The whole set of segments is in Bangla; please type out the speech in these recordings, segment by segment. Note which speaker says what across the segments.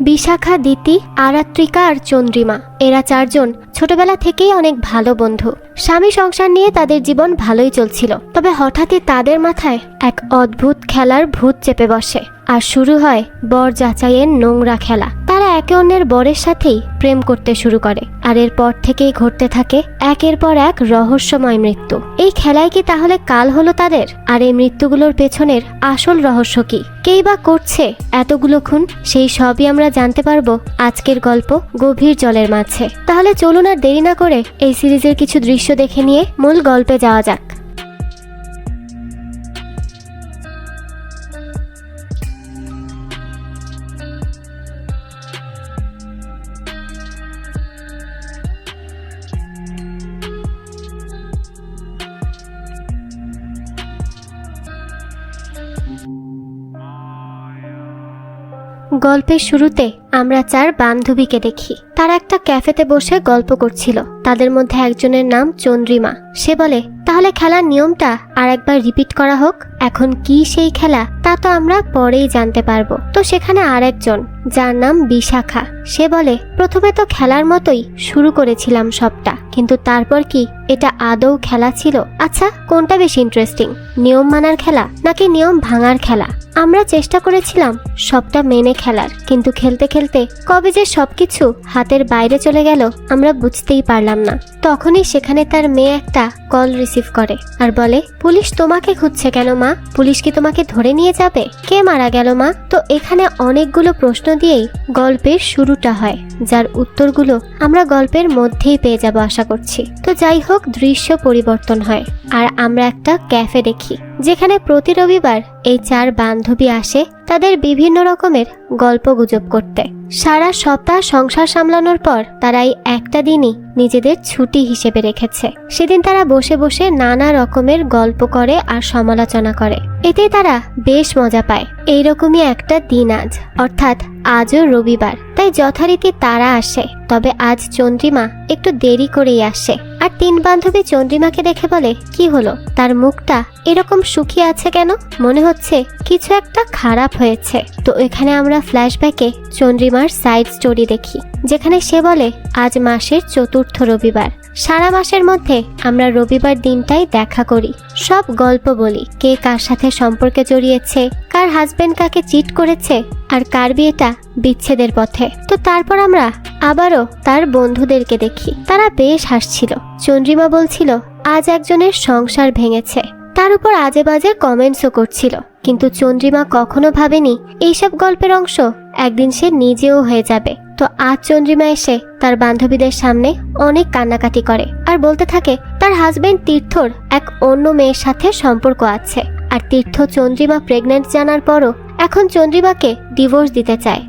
Speaker 1: বিশাখা, দিতি, আরাত্রিকা আর চন্দ্রিমা এরা চারজন ছোটবেলা থেকেই অনেক ভালো বন্ধু। স্বামী সংসার নিয়ে তাদের জীবন ভালোই চলছিল, তবে হঠাৎই তাদের মাথায় এক অদ্ভুত খেলার ভূত চেপে বসে আর শুরু হয় বর যাচাইয়ের নোংরা খেলা। তারা একে অন্যের বরের সাথেই প্রেম করতে শুরু করে আর এরপর থেকেই ঘটতে থাকে একের পর এক রহস্যময় মৃত্যু। এই খেলায় কি তাহলে কাল হলো তাদের? আর এই মৃত্যুগুলোর পেছনের আসল রহস্য কি? কেই বা করছে এতগুলো খুন? সেই সবই আমরা জানতে পারবো আজকের গল্প গভীর জলের মাঝে। তাহলে চলুন আর দেরি না করে এই সিরিজের কিছু দৃশ্য দেখে নিয়ে মূল গল্পে যাওয়া যাক। গল্পের শুরুতে আমরা চার বান্ধবীকে দেখি। তারা একটা ক্যাফেতে বসে গল্প করছিল। তাদের মধ্যে একজনের নাম চন্দ্রিমা। সে বলে, তাহলে খেলার নিয়মটা আর একবার রিপিট করা হোক। এখন কি সেই খেলা তা তো আমরা পরেই জানতে পারবো। তো সেখানে আর একজন, যার নাম বিশাখা, সে বলে, প্রথমে তো খেলার মতোই শুরু করেছিলাম সবটা, কিন্তু তারপর কি এটা আদৌ খেলা ছিল? আচ্ছা, কোনটা বেশি ইন্টারেস্টিং, নিয়ম মানার খেলা নাকি নিয়ম ভাঙার খেলা? আমরা চেষ্টা করেছিলাম সবটা মেনে খেলার, কিন্তু খেলতে খেলতে কবে যে সবকিছু হাতের বাইরে চলে গেল আমরা বুঝতেই পারলাম না। তখনই সেখানে তার মেয়ে একটা কল রিসিভ করে আর বলে, পুলিশ তোমাকে খুঁজছে কেন মা? পুলিশ কি তোমাকে ধরে নিয়ে যাবে? কে মারা গেল মা? তো এখানে অনেকগুলো প্রশ্ন দিয়েই গল্পের শুরুটা হয়, যার উত্তরগুলো আমরা গল্পের মধ্যেই পেয়ে যাব আশা করছি। তো যাই হোক, দৃশ্য পরিবর্তন হয় আর আমরা একটা ক্যাফে দেখি, যেখানে প্রতি রবিবার এই চার বান্ধবী আসে তাদের বিভিন্ন রকমের গল্প গুজব করতে। সারা সপ্তাহ সংসার সামলানোর পর তারা এই একটা দিনই নিজেদের ছুটি হিসেবে রেখেছে। সেদিন তারা বসে বসে নানা রকমের গল্প করে আর সমালোচনা করে। এতে তারা বেশ মজা পায়। এইরকমই একটা দিন আজ, অর্থাৎ আজও রবিবার, তাই যথারীতি তারা আসে। তবে আজ চন্দ্রিমা একটু দেরি করেই আসে। আর তিন বান্ধবী চন্দ্রিমাকে দেখে বলে, কি হলো, তার মুখটা এরকম শুকিয়ে আছে কেন? মনে হচ্ছে কিছু একটা খারাপ হয়েছে। তো এখানে আমরা ফ্ল্যাশব্যাকে চন্দ্রিমার সাইড স্টোরি দেখি, যেখানে সে বলে, আজ মাসের চতুর্থ রবিবার। সারা মাসের মধ্যে আমরা রবিবার দিনটাই দেখা করি, সব গল্প বলি, কে কার সাথে সম্পর্কে জড়িয়েছে, কার হাজবেন্ড কাকে চিট করেছে আর কার বিয়েটা বিচ্ছেদের পথে। তো তারপর আমরা আবারও তার বন্ধুদেরকে দেখি, তারা বেশ হাসছিল। চন্দ্রিমা বলছিল আজ একজনের সংসার ভেঙেছে, তার উপর আজে বাজে কমেন্টসও করছিল। কিন্তু চন্দ্রিমা কখনো ভাবেনি এইসব গল্পের অংশ একদিন সে নিজেও হয়ে যাবে। তো আজ চন্দ্রিমা এসে তার বান্ধবীদের সামনে অনেক কান্নাকাটি করে আর বলতে থাকে তার হাজবেন্ড তীর্থর এক অন্য মেয়ের সাথে সম্পর্ক আছে, আর তীর্থ চন্দ্রিমা প্রেগনেন্ট জানার পরও এখন চন্দ্রিমাকে ডিভোর্স দিতে চায়।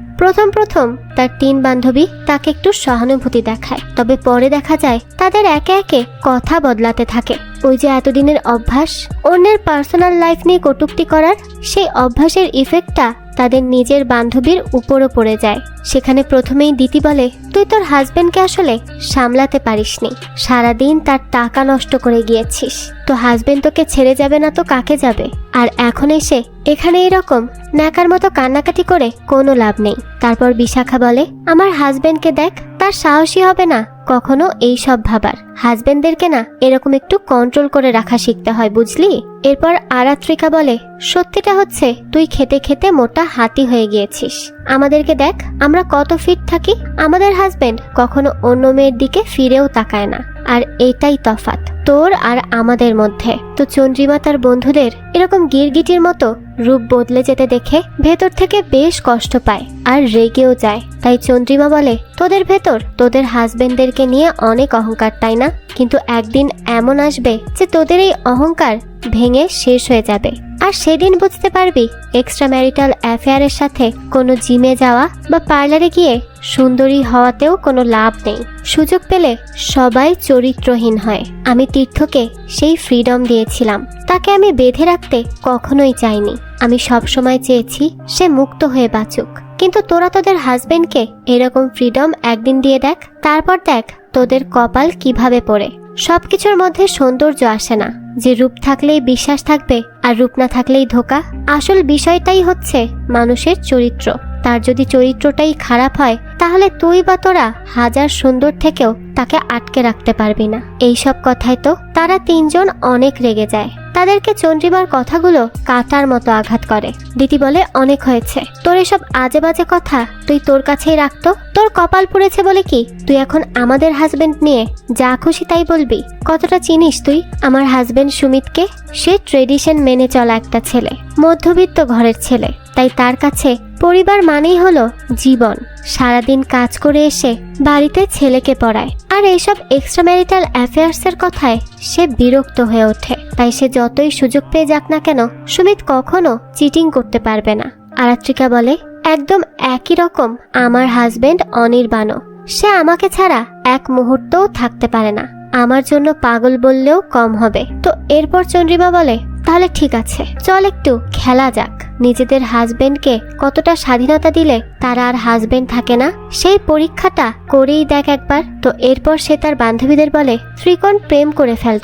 Speaker 1: প্রথম তার তিন বান্ধবী তাকে একটু সহানুভূতি দেখায়, তবে পরে দেখা যায় তাদের একে একে কথা বদলাতে থাকে। ওই যে এতদিনের অভ্যাস অন্যের পার্সোনাল লাইফ নিয়ে কটূক্তি করার, সেই অভ্যাসের ইফেক্টটা তাদের নিজের বান্ধবীর উপরও পড়ে যায়। সেখানে প্রথমেই দিতি বলে, তুই তোর হাজবেন্ডকে আসলে সামলাতে পারিসনি, সারাদিন তার টাকা নষ্ট করে গিয়েছিস, তো হাজবেন্ড তোকে ছেড়ে যাবে না তো কাকে যাবে? আর এখন এসে এখানে এরকম ন্যাকার মতো কান্নাকাটি করে কোনো লাভ নেই। তারপর বিশাখা বলে, আমার হাজবেন্ডকে দেখ, তার সাহসী হবে না কখনো এই সব ভাবার। হাজবেন্ডদেরকে না এরকম একটু কন্ট্রোল করে রাখা শিখতে হয়, বুঝলি? এরপর আরাত্রিকা বলে, সত্যিটা হচ্ছে তুই খেতে খেতে মোটা হাতি হয়ে গিয়েছিস। আমাদেরকে দেখ, আমরা কত ফিট থাকি, আমাদের হাজবেন্ড কখনো অন্য মেয়ের দিকে ফিরেও তাকায় না, আর এটাই তফাৎ তোর আর আমাদের মধ্যে। তো চন্দ্রিমা তার বন্ধুদের এরকম গিরগিটির মতো রূপ বদলে যেতে দেখে ভেতর থেকে বেশ কষ্ট পায় আর রেগেও যায়। তাই চন্দ্রিমা বলে, তোদের ভেতর তোদের হাজবেন্ডদেরকে নিয়ে অনেক অহংকার, তাই না? কিন্তু একদিন এমন আসবে যে তোদের এই অহংকার ভেঙে শেষ হয়ে যাবে, আর সেদিন বুঝতে পারবি এক্সট্রা ম্যারিটাল অ্যাফেয়ারের সাথে কোনো জিমে যাওয়া বা পার্লারে গিয়ে সুন্দরী হওয়াতেও কোনো লাভ নেই। সুযোগ পেলে সবাই চরিত্রহীন হয়। আমি তীর্থকে সেই ফ্রিডম দিয়েছিলাম, তাকে আমি বেঁধে রাখতে কখনোই চাইনি। আমি সবসময় চেয়েছি সে মুক্ত হয়ে বাঁচুক। কিন্তু তোরা তোদের হাজবেন্ডকে এরকম ফ্রিডম একদিন দিয়ে দেখ, তারপর দেখ তোদের কপাল কিভাবে পড়ে। সবকিছুর মধ্যে সৌন্দর্য আসে না, যে রূপ থাকলেই বিশ্বাস থাকবে আর রূপ না থাকলেই ধোকা। আসল বিষয়টাই হচ্ছে মানুষের চরিত্র। তার যদি চরিত্রটাই খারাপ হয় তাহলে তুই বা তোরা হাজার সুন্দর থেকেও তাকে আটকে রাখতে পারবি না। এইসব কথায় তো তারা তিনজন অনেক রেগে যায়। তাদেরকে চন্দ্রিমার কথাগুলো কাটার মতো আঘাত করে। দিতি বলে, অনেক হয়েছে তোর এসব আজে বাজে কথা, তুই তোর কাছেই রাখতো। তোর কপাল পুড়েছে বলে কি তুই এখন আমাদের হাজবেন্ড নিয়ে যা খুশি তাই বলবি? কতটা চিনিস তুই আমার হাজবেন্ড সুমিতকে? সে ট্রেডিশন মেনে চলা একটা ছেলে, মধ্যবিত্ত ঘরের ছেলে, তাই তার কাছে পরিবার মানেই হলো জীবন। সারাদিন কাজ করে এসে বাড়িতে ছেলেকে পড়ায়, আর এইসব এক্সট্রা ম্যারিটাল অ্যাফেয়ার্সের কথায় সে বিরক্ত হয়ে ওঠে। তাই সে যতই সুযোগ পেয়ে যাক না কেন, সুমিত কখনো চিটিং করতে পারবে না। আরাত্রিকা বলে, একদম একই রকম আমার হাজবেন্ড অনির্বাণও। সে আমাকে ছাড়া এক মুহূর্তও থাকতে পারে না, আমার জন্য পাগল বললেও কম হবে। তো এরপর চন্দ্রিমা বলে, তাহলে ঠিক আছে, চল একটু খেলা যাক। নিজেদের হাজবেন্ডকে কতটা স্বাধীনতা দিলে তারা আর হাজবেন্ড থাকে না, সেই পরীক্ষাটা করেই দেখ একবার। তো এরপর সে তার বান্ধবীদের বলে, ত্রিকোণ প্রেম করে ফেল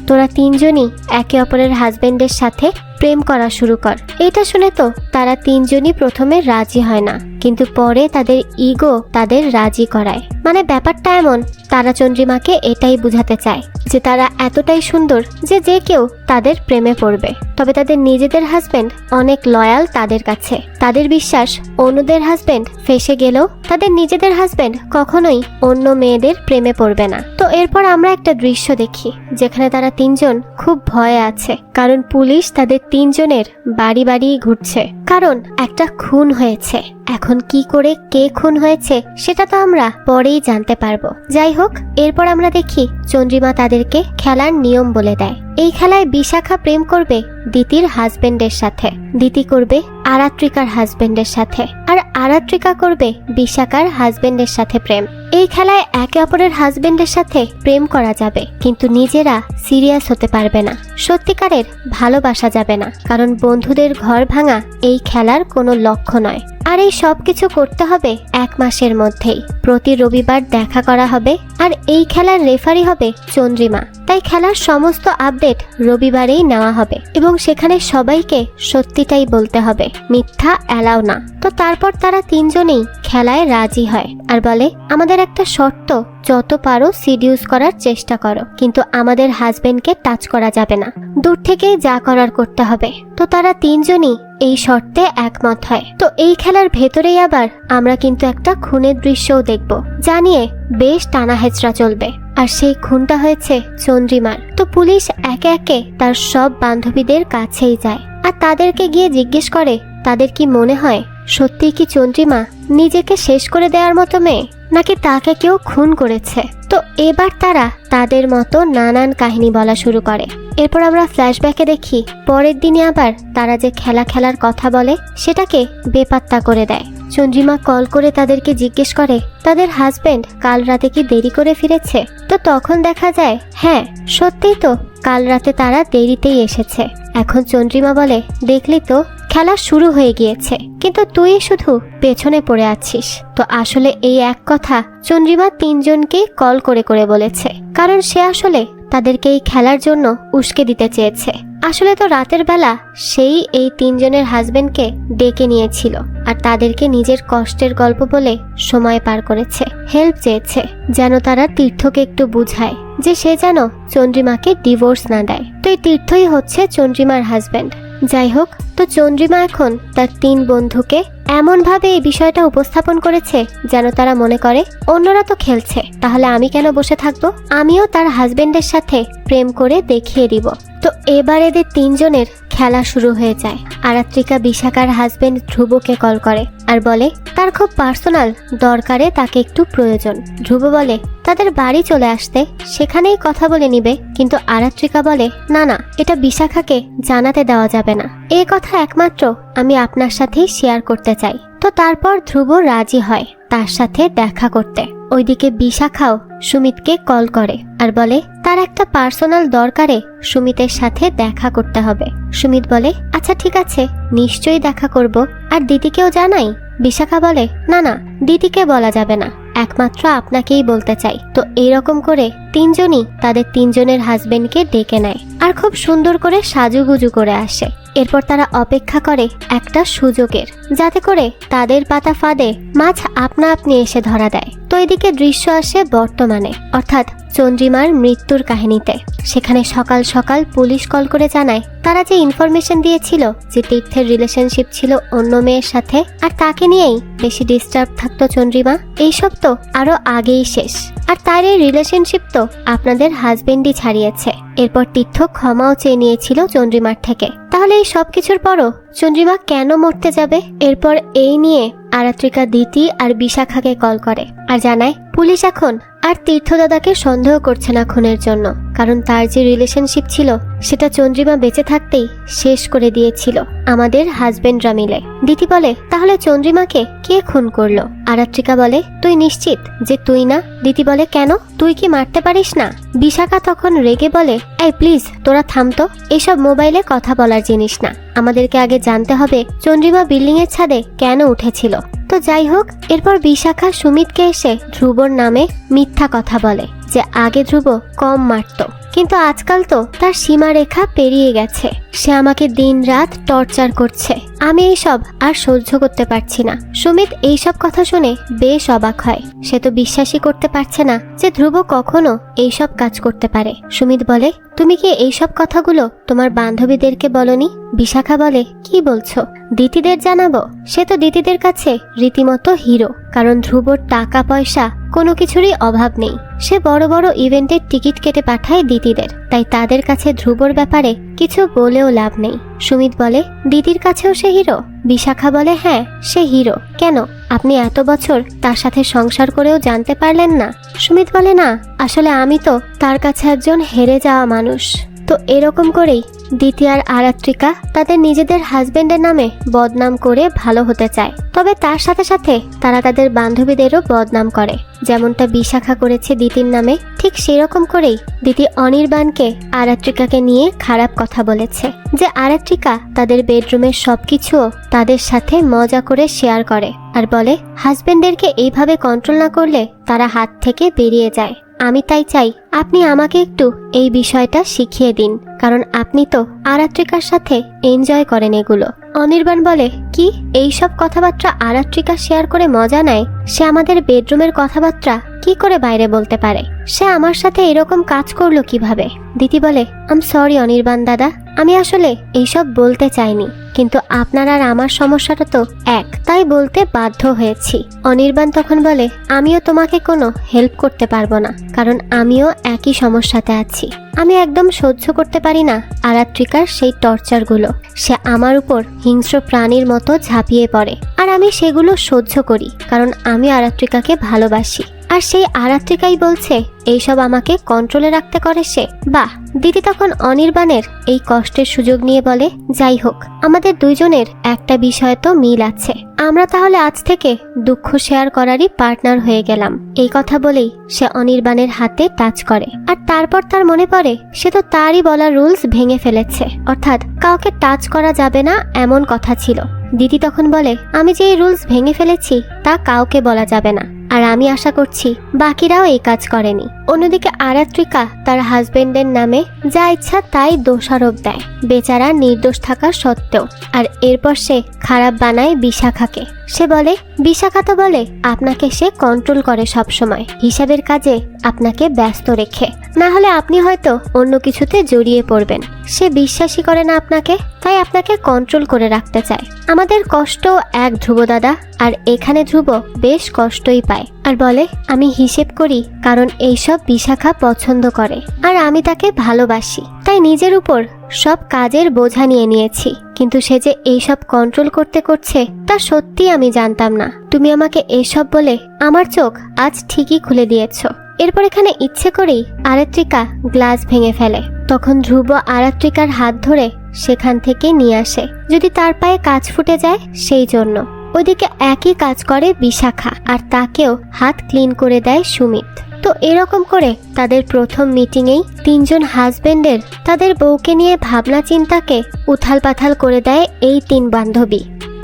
Speaker 1: তোরা তিনজনই একে অপরের হাজবেন্ডের সাথে প্রেম করা শুরু কর। এটা শুনে তো তারা তিনজনই প্রথমে রাজি হয় না, কিন্তু পরে তাদের ইগো তাদের রাজি করায়। মানে ব্যাপারটা এমন, তারা চন্দ্রিমাকে এটাই বুঝাতে চায় যে তারা এতটাই সুন্দর যে যে কেউ তাদের প্রেমে পড়বে। তবে তাদের নিজেদের হাজবেন্ড অনেক লয়াল তাদের কাছে। তাদের বিশ্বাস অন্যদের হাজবেন্ড ফেসে গেলেও তাদের নিজেদের হাজবেন্ড কখনোই অন্য মেয়েদের প্রেমে পড়বে না। তো এরপর আমরা একটা দৃশ্য দেখি যেখানে তারা তিনজন খুব ভয়ে আছে, কারণ পুলিশ তাদের তিনজনের বাড়ি বাড়ি ঘুরছে, কারণ একটা খুন হয়েছে। এখন কি করে কে খুন হয়েছে সেটা তো আমরা পরেই জানতে পারবো। যাই হোক, এরপর আমরা দেখি চন্দ্রিমা তাদেরকে খেলার নিয়ম বলে দেয়। এই খেলায় বিশাখা প্রেম করবে দিতির হাজবেন্ডের সাথে, দিতি করবে আরাত্রিকার হাজবেন্ডের সাথে, আর আরাত্রিকা করবে বিশাখার হাজবেন্ডের সাথে প্রেম। এই খেলায় একে অপরের হাজবেন্ডের সাথে প্রেম করা যাবে, কিন্তু নিজেরা সিরিয়াস হতে পারবে না, সত্যিকারের ভালোবাসা যাবে না, কারণ বন্ধুদের ঘর ভাঙা এই খেলার কোনো লক্ষ্য নয়। আর এই সব কিছু করতে হবে 1 মাসের মধ্যেই। প্রতি রবিবার দেখা করা হবে, আর এই খেলার রেফারি হবে চন্দ্রিমা। তাই খেলার সমস্ত আপডেট রবিবারেই নেওয়া হবে, এবং সেখানে সবাইকে সত্যিটাই বলতে হবে, মিথ্যা অ্যালাউ না। তো তারপর তারা তিনজনেই খেলায় রাজি হয় আর বলে, আমাদের একটা শর্ত, যত পারো সিডিউস করার চেষ্টা করো, কিন্তু আমাদের হাজবেন্ডকে টাচ করা যাবে না, দূর থেকেই যা করার করতে হবে। তো তারা তিনজনই এই শর্তে একমত হয়। তো এই খেলার ভেতরেই আবার আমরা কিন্তু একটা খুনের দৃশ্যও দেখব, যা নিয়ে বেশ টানা হেচড়া চলবে। আর সেই খুনটা হয়েছে চন্দ্রিমার। তো পুলিশ একে একে তার সব বান্ধবীদের কাছেই যায়, আর তাদেরকে গিয়ে জিজ্ঞেস করে তাদের কি মনে হয় সত্যি কি চন্দ্রিমা নিজেকে শেষ করে দেওয়ার মতো মেয়ে, নাকি তাকে কেউ খুন করেছে। তো এবার তারা তাদের মতো নানান কাহিনী বলা শুরু করে। এরপর আমরা ফ্ল্যাশব্যাকে দেখি পরের দিনে আবার তারা যে খেলা খেলার কথা বলে সেটাকে বেপাত্তা করে দেয়। চন্দ্রিমা কল করে তাদেরকে জিজ্ঞেস করে তাদের হাজবেন্ড কাল রাতে কি দেরি করে ফিরেছে। তো তখন দেখা যায় হ্যাঁ, সত্যিই তো কাল রাতে তারা দেরিতেই এসেছে। এখন চন্দ্রিমা বলে, দেখলি তো খেলা শুরু হয়ে গিয়েছে, কিন্তু তুই শুধু পেছনে পড়ে আছিস। তো আসলে এই এক কথা চন্দ্রিমা তিনজনকে কল করে করে বলেছে, কারণ সে আসলে তাদেরকে এই খেলার জন্য উস্কে দিতে চেয়েছে। আসলে তো রাতের বেলা সেই এই তিনজনের হাজবেন্ডকে ডেকে নিয়েছিল, আর তাদেরকে নিজের কষ্টের গল্প বলে সময় পার করেছে, হেল্প চেয়েছে, যেন তারা তীর্থকে একটু বুঝায় যে সে যেন চন্দ্রিমাকে ডিভোর্স না দেয়। তো এই তীর্থই হচ্ছে চন্দ্রিমার হাজবেন্ড। যাই হোক, তো চন্দ্রিমা এখন তার 3 বন্ধুকে এমন ভাবে এই বিষয়টা উপস্থাপন করেছে যেন তারা মনে করে অন্যরা তো খেলছে, তাহলে আমি কেন বসে থাকবো, আমিও তার হাজবেন্ডের সাথে প্রেম করে দেখিয়ে দিব। তো এবার এদের তিনজনের খেলা শুরু হয়ে যায়। আরাত্রিকা বিশাখার হাজবেন্ড ধ্রুবকে কল করে আর বলে তার খুব পার্সোনাল দরকারে তাকে একটু প্রয়োজন। ধ্রুব বলে তাদের বাড়ি চলে আসতে, সেখানেই কথা বলে নিবে, কিন্তু আরাত্রিকা বলে না না, এটা বিশাখাকে জানাতে দেওয়া যাবে না, এই কথা একমাত্র আমি আপনার সাথেই শেয়ার করতে চাই। তো তারপর ধ্রুব রাজি হয় তার সাথে দেখা করতে। ওইদিকে বিশাখাও সুমিতকে কল করে আর বলে তার একটা পার্সোনাল দরকারে সুমিতের সাথে দেখা করতে হবে। সুমিত বলে আচ্ছা ঠিক আছে, নিশ্চয়ই দেখা করব, আর দিদিকেও জানাই। বিশাখা বলে না না, দিদিকে বলা যাবে না, একমাত্র আপনাকেই বলতে চাই। তো এইরকম করে তিনজনই তাদের তিনজনের হাজবেন্ডকে ডেকে নেয় আর খুব সুন্দর করে সাজুগুজু করে আসে। এরপর তারা অপেক্ষা করে একটা সুযোগের, যাতে করে তাদের পাতা ফাঁদে মাছ আপনা আপনি এসে ধরা দেয়। তো এদিকে দৃশ্য আসে বর্তমানে, অর্থাৎ চন্দ্রিমার মৃত্যুর কাহিনীতে। সেখানে সকাল সকাল পুলিশ কল করে জানায় তারা যে ইনফরমেশন দিয়েছিল যে তীর্থের রিলেশনশিপ ছিল অন্য মেয়ের সাথে আর তাকে নিয়েই বেশি ডিস্টার্ব থাকতো চন্দ্রিমা, এইসব তো আরো আগেই শেষ। আর তার এই রিলেশনশিপ তো আপনাদের হাজবেন্ডই ছাড়িয়েছে। এরপর তীর্থ ক্ষমাও চেয়ে নিয়েছিল চন্দ্রিমার থেকে। তাহলে এই সব কিছুর পরও চন্দ্রিমা কেন মরতে যাবে? এরপর এই নিয়ে আরাত্রিকা দিতি আর বিশাখাকে কল করে আর জানায় পুলিশ এখন আর তীর্থ দাদাকে সন্দেহ করছে না খুনের জন্য, কারণ তার যে রিলেশনশিপ ছিল সেটা চন্দ্রিমা বেঁচে থাকতেই শেষ করে দিয়েছিল আমাদের হাজবেন্ডরা মিলে। দিতি বলে তাহলে চন্দ্রিমাকে কে খুন করলো? আরাত্রিকা বলে তুই নিশ্চিত যে তুই না? দিতি বলে কেন, তুই কি মারতে পারিস না? বিশাখা তখন রেগে বলে এই প্লিজ তোরা থামতো, এসব মোবাইলে কথা বলার জিনিস না, আমাদেরকে আগে জানতে হবে চন্দ্রিমা বিল্ডিং এর ছাদে কেন উঠেছিল। তো যাই হোক, এরপর বিশাখা সুমিতকে এসে ধ্রুবর নামে মিথ্যা কথা বলে যে আগে ধ্রুব কম মারত, কিন্তু আজকাল তো তার সীমারেখা পেরিয়ে গেছে, সে আমাকে দিন রাত টর্চার করছে, আমি এইসব আর সহ্য করতে পারছি না। সুমিত এইসব কথা শুনে বেশ অবাক হয়, সে তো বিশ্বাসই করতে পারছে না যে ধ্রুব কখনো এইসব কাজ করতে পারে। সুমিত বলে তুমি কি এইসব কথাগুলো তোমার বান্ধবীদেরকে বলনি? বিশাখা বলে কি বলছো, দিতিদের জানাবো? সে তো দিতিদের কাছে রীতিমতো হিরো, কারণ ধ্রুবর টাকা পয়সা কোনো কিছুরই অভাব নেই, সে বড় বড় ইভেন্টের টিকিট কেটে পাঠায় দিতিদের, তাই তাদের কাছে ধ্রুবর ব্যাপারে কিছু বলেও লাভ নেই। সুমিত বলে দিদির কাছেও সে হিরো? বিশাখা বলে হ্যাঁ সে হিরো। কেন, আপনি এত বছর তার সাথে সংসার করেও জানতে পারলেন না? সুমিত বলে না, আসলে আমি তো তার কাছে একজন হেরে যাওয়া মানুষ। তো এরকম করেই দিতি আর আরাত্রিকা তাদের নিজেদের হাজবেন্ডের নামে বদনাম করে ভালো হতে চায়, তবে তার সাথে সাথে তারা তাদের বান্ধবীদেরও বদনাম করে, যেমনটা বিশাখা করেছে দিতির নামে। ঠিক সেরকম করেই দিতি অনির্বাণকে আরাত্রিকাকে নিয়ে খারাপ কথা বলেছে, যে আরাত্রিকা তাদের বেডরুমের সবকিছুও তাদের সাথে মজা করে শেয়ার করে আর বলে হাজবেন্ডদেরকে এইভাবে কন্ট্রোল না করলে তারা হাত থেকে বেরিয়ে যায়। আমি তাই চাই আপনি আমাকে একটু এই বিষয়টা শিখিয়ে দিন, কারণ আপনি তো আরাত্রিকার সাথে এনজয় করেন এগুলো। অনির্বাণ বলে কি এইসব কথাবার্তা আরাত্রিকা শেয়ার করে মজা নেয়? সে আমাদের বেডরুমের কথাবার্তা কি করে বাইরে বলতে পারে? সে আমার সাথে এরকম কাজ করলো কিভাবে? দিতি বলে আম সরি অনির্বাণ দাদা, আমি আসলে এইসব বলতে চাইনি, কিন্তু আপনার আর আমার সমস্যাটা তো এক, তাই বলতে বাধ্য হয়েছি। অনির্বাণ তখন বলে আমিও তোমাকে কোনো হেল্প করতে পারবো না, কারণ আমিও একই সমস্যাতে আছি। আমি একদম সহ্য করতে পারি না আরাত্রিকার সেই টর্চারগুলো, সে আমার উপর হিংস্র প্রাণীর মতো ঝাঁপিয়ে পড়ে আর আমি সেগুলো সহ্য করি, কারণ আমি আরাত্রিকাকে ভালোবাসি। আর সেই আরাত্রিকাই বলছে এইসব আমাকে কন্ট্রোলে রাখতে করে সে। বাহ! দিদি তখন অনির্বাণের এই কষ্টের সুযোগ নিয়ে বলে যাই হোক, আমাদের দুইজনের একটা বিষয় তো মিল আছে, আমরা তাহলে আজ থেকে দুঃখ শেয়ার করারই পার্টনার হয়ে গেলাম। এই কথা বলেই সে অনির্বাণের হাতে টাচ করে, আর তারপর তার মনে পড়ে সে তো তারই বলা রুলস ভেঙে ফেলেছে, অর্থাৎ কাউকে টাচ করা যাবে না এমন কথা ছিল। দিদি তখন বলে আমি যে এই রুলস ভেঙে ফেলেছি তা কাউকে বলা যাবে না, আর আমি আশা করছি বাকিরাও এই কাজ করেনি। অন্যদিকে আরাত্রিকা তার হাজবেন্ডের নামে যা ইচ্ছা তাই দোষারোপ দেয়, বেচারা নির্দোষ থাকা সত্ত্বেও। আর এরপর সে খারাপ বানায় বিশাখাকে। সে বলে বিশাখা তো বলে আপনাকে সে কন্ট্রোল করে সব সময়, হিসাবের কাজে আপনাকে ব্যস্ত রেখে, না হলে আপনি হয়তো অন্য কিছুতে জড়িয়ে পড়বেন। সে বিশ্বাসই করে না আপনাকে, তাই আপনাকে কন্ট্রোল করে রাখতে চায়। আমাদের কষ্ট এক ধ্রুব দাদা, আর এখানে ধ্রুব বেশ কষ্টই পায় আর বলে আমি হিসেব করি, কারণ এইসব বিশাখা পছন্দ করে আর আমি তাকে ভালোবাসি, তাই নিজের উপর সব কাজের বোঝা নিয়ে নিয়েছি। কিন্তু সে যে এইসব কন্ট্রোল করছে তা সত্যি আমি জানতাম না। তুমি আমাকে এসব বলে আমার চোখ আজ ঠিকই খুলে দিয়েছো। এরপর এখানে ইচ্ছে করেই আরাত্রিকা গ্লাস ভেঙে ফেলে, তখন ধ্রুব আরাত্রিকার হাত ধরে সেখান থেকে নিয়ে আসে, যদি তার পায়ে কাঁচ ফুটে যায় সেই জন্য। ওইদিকে একই কাজ করে বিশাখা, আর তাকেও হাত ক্লিন করে দেয় সুমিত। তো এরকম করে তাদের প্রথম মিটিংয়েই তিনজন হাজবেন্ডের তাদের বউকে নিয়ে ভাবনা চিন্তাকে উথাল পাথাল করে দেয় এই তিন বান্ধবী।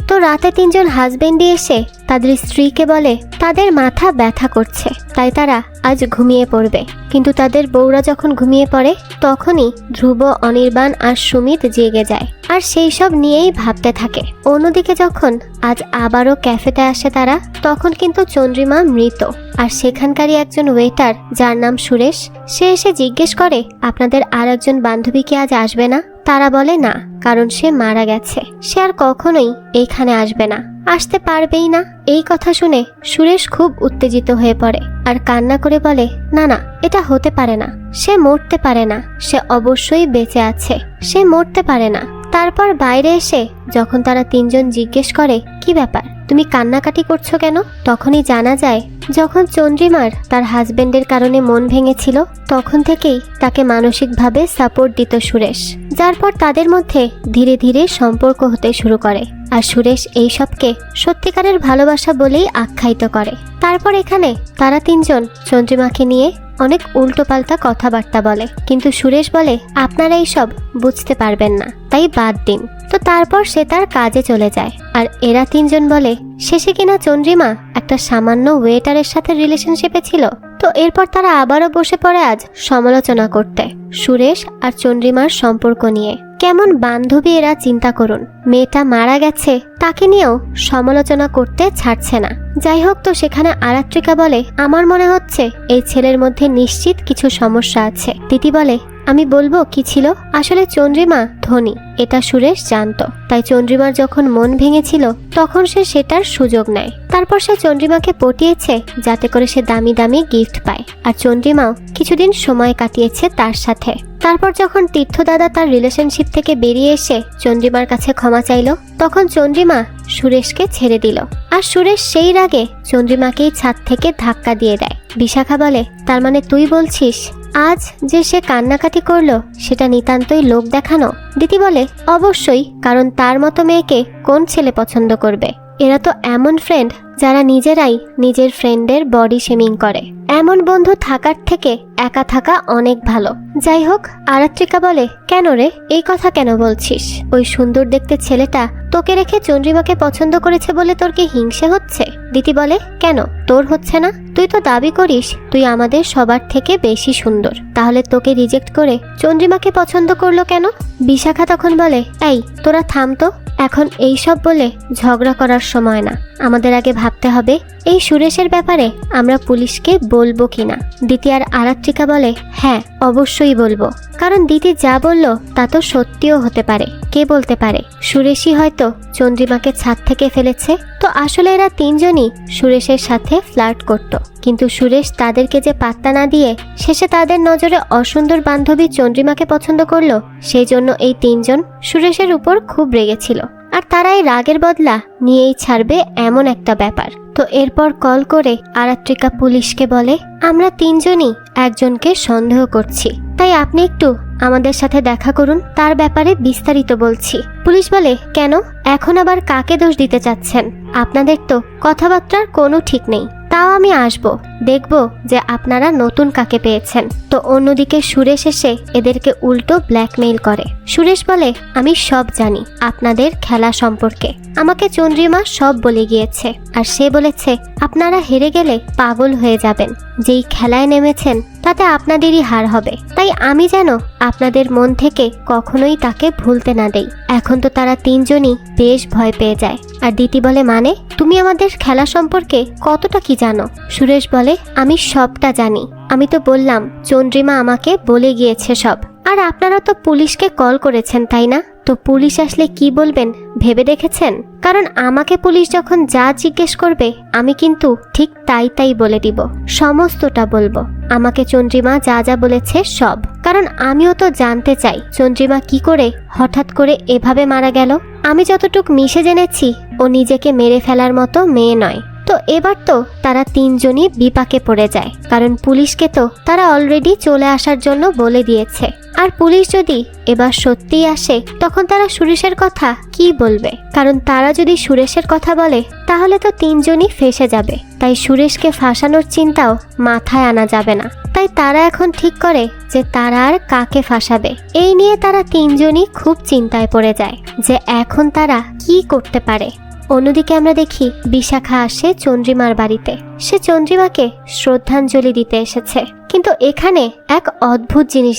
Speaker 1: তো রাতে তিনজন হাজবেন্ডই এসে তাদের স্ত্রীকে বলে তাদের মাথা ব্যথা করছে, তাই তারা আজ ঘুমিয়ে পড়বে। কিন্তু তাদের বউরা যখন ঘুমিয়ে পড়ে তখনই ধ্রুব, অনির্বাণ আর সুমিত জেগে যায় আর সেই সব নিয়েই ভাবতে থাকে। অন্যদিকে যখন আজ আবারও ক্যাফেতে আসে তারা, তখন কিন্তু চন্দ্রিমা মৃত। আর সেখানকারই একজন ওয়েটার যার নাম সুরেশ, সে এসে জিজ্ঞেস করে আপনাদের আর একজন বান্ধবী কি আজ আসবে না? তারা বলে না, কারণ সে মারা গেছে, সে আর কখনোই এইখানে আসবে না, আসতে পারবেই না। এই কথা শুনে সুরেশ খুব উত্তেজিত হয়ে পড়ে আর কান্না করে বলে না না, এটা হতে পারে না, সে মরতে পারে না, সে অবশ্যই বেঁচে আছে, সে মরতে পারে না। তারপর বাইরে এসে যখন তারা তিনজন জিজ্ঞেস করে কি ব্যাপার, তুমি কান্নাকাটি করছো কেন, তখনই জানা যায় যখন চন্দ্রিমার তার হাজবেন্ডের কারণে মন ভেঙেছিল তখন থেকেই তাকে মানসিকভাবে সাপোর্ট দিত সুরেশ, যার পর তাদের মধ্যে ধীরে ধীরে সম্পর্ক হতে শুরু করে। আর সুরেশ এইসবকে সত্যিকারের ভালোবাসা বলেই আখ্যায়িত করে। তারপর এখানে তারা তিনজন চন্দ্রিমাকে নিয়ে অনেক উল্টোপাল্টা কথাবার্তা বলে, কিন্তু সুরেশ বলে আপনারা এইসব বুঝতে পারবেন না, তাই বাদ দিন। তো তারপর সে তার কাজে চলে যায়। আর এরা তিনজন বলে শেষে কিনা চন্দ্রিমা একটা সামান্য ওয়েটারের সাথে রিলেশনশিপে ছিল। তো এরপর তারা আবারও বসে পড়ে আজ সমালোচনা করতে সুরেশ আর চন্দ্রিমার সম্পর্ক নিয়ে। কেমন বান্ধবী এরা, চিন্তা করুন, মেয়েটা মারা গেছে তাকে নিয়েও সমালোচনা করতে ছাড়ছে না। যাই হোক, তো সেখানে আরাত্রিকা বলে আমার মনে হচ্ছে এই ছেলের মধ্যে নিশ্চিত কিছু সমস্যা আছে। দিতি বলে আমি বলবো কি ছিল, আসলে চন্দ্রিমা ধনী, এটা সুরেশ জানতো, তাই চন্দ্রিমার যখন মন ভেঙেছিল তখন সে সেটার সুযোগ নেয়। তারপর সে চন্দ্রিমাকে পটিয়েছে যাতে করে সে দামি দামি গিফট পায়, আর চন্দ্রিমাও কিছুদিন সময় কাটিয়েছে তার সাথে। তারপর যখন তীর্থদাদা তার রিলেশনশিপ থেকে বেরিয়ে এসে চন্দ্রিমার কাছে ক্ষমা চাইল, তখন চন্দ্রিমা সুরেশকে ছেড়ে দিল। আর সুরেশ সেই রাগে চন্দ্রিমাকেই ছাদ থেকে ধাক্কা দিয়ে দেয়। বিশাখা বলে তার মানে তুই বলছিস আজ যে সে কান্নাকাটি করলো সেটা নিতান্তই লোক দেখানো? দিতি বলে অবশ্যই, কারণ তার মতো মেয়েকে কোন ছেলে পছন্দ করবে? এরা তো এমন ফ্রেন্ড যারা নিজেরাই নিজের ফ্রেন্ডের বডি শেমিং করে। এমন বন্ধু থাকার থেকে একা থাকা অনেক ভালো। যাই হোক, আরাত্রিকা বলে কেন রে, এই কথা কেন বলছিস? ওই সুন্দর দেখতে ছেলেটা তোকে রেখে চন্দ্রিমাকে পছন্দ করেছে বলে তোর কি হিংসে হচ্ছে? দিতি বলে কেন, তোর হচ্ছে না? তুই তো দাবি করিস তুই আমাদের সবার থেকে বেশি সুন্দর, তাহলে তোকে রিজেক্ট করে চন্দ্রিমাকে পছন্দ করলো কেন? বিশাখা তখন বলে এই তোরা থাম তো, এখন এইসব বলে ঝগড়া করার সময় না, আমাদের আগে ভাবতে হবে এই সুরেশের ব্যাপারে আমরা পুলিশকে বলবো কিনা। দিতি আর আরাত্রিকা বলে হ্যাঁ অবশ্যই বলবো, কারণ দিতি যা বললো তা তো সত্যিও হতে পারে, কে বলতে পারে সুরেশই হয়তো চন্দ্রিমাকে ছাদ থেকে ফেলেছে। তো আসলে এরা তিনজনই সুরেশের সাথে ফ্লার্ট করত, কিন্তু সুরেশ তাদেরকে যে পাত্তা না দিয়ে শেষে তাদের নজরে অসুন্দর বান্ধবী চন্দ্রিমাকে পছন্দ করলো, সেই জন্য এই তিনজন সুরেশের উপর খুব রেগেছিল। আর তারা এই রাগের বদলা নিয়েই ছাড়বে এমন একটা ব্যাপার। তো এরপর কল করে আরাত্রিকা পুলিশকে বলে আমরা তিনজনই একজনকে সন্দেহ করছি, তাই আপনি একটু আমাদের সাথে দেখা করুন, তার ব্যাপারে বিস্তারিত বলছি। পুলিশ বলে কেন, এখন আবার কাকে দোষ দিতে চাচ্ছেন? আপনাদের তো কথাবার্তার কোনো ঠিক নেই, তাও আমি আসব, দেখব যে আপনারা নতুন কাকে পেয়েছেন। তো অন্যদিকে সুরেশ এসে এদেরকে উল্টো ব্ল্যাকমেইল করে। সুরেশ বলে আমি সব জানি আপনাদের খেলা সম্পর্কে, আমাকে চন্দ্রিমা সব বলে গিয়েছে, আর সে বলেছে আপনারা হেরে গেলে পাগল হয়ে যাবেন, যেই খেলায় নেমেছেন তাতে আপনাদেরই হার হবে, তাই আমি যেন আপনাদের মন থেকে কখনোই তাকে ভুলতে না দেই। এখন তো তারা তিনজনই বেশ ভয় পেয়ে যায়। আর দিতি বলে মানে তুমি আমাদের খেলা সম্পর্কে কতটা কি জানো? সুরেশ বলে আমি সবটা জানি, আমি তো বললাম চন্দ্রিমা আমাকে বলে গিয়েছে সব। আর আপনারা তো পুলিশকে কল করেছেন তাই না? তো পুলিশ আসলে কি বলবেন ভেবে দেখেছেন? কারণ আমাকে পুলিশ যখন যা জিজ্ঞেস করবে আমি কিন্তু ঠিক তাই বলে দিব, সমস্তটা বলবো, আমাকে চন্দ্রিমা যা যা বলেছে সব। কারণ আমিও তো জানতে চাই চন্দ্রিমা কি করে হঠাৎ করে এভাবে মারা গেল। আমি যতটুক মিশে জেনেছি ও নিজেকে মেরে ফেলার মতো মেয়ে নয়। তো এবার তো তারা তিনজনই বিপাকে পড়ে যায়, কারণ পুলিশকে তো তারা অলরেডি চলে আসার জন্য বলে দিয়েছে। আর পুলিশ যদি এবার সত্যিই আসে তখন তারা সুরেশের কথা কি বলবে? কারণ তারা যদি সুরেশের কথা বলে তাহলে তো তিনজনই ফেঁসে যাবে, তাই সুরেশকে ফাঁসানোর চিন্তাও মাথায় আনা যাবে না। তাই তারা এখন ঠিক করে যে তারা আর কাকে ফাঁসাবে। এই নিয়ে তারা তিনজনই খুব চিন্তায় পড়ে যায় যে এখন তারা কি করতে পারে। অন্যদিকে আমরা দেখি বিশাখা আসে চন্দ্রিমার বাড়িতে। সে চন্দ্রিমাকে শ্রদ্ধাঞ্জলি দিতে এসেছে, কিন্তু এখানে এক অদ্ভুত জিনিস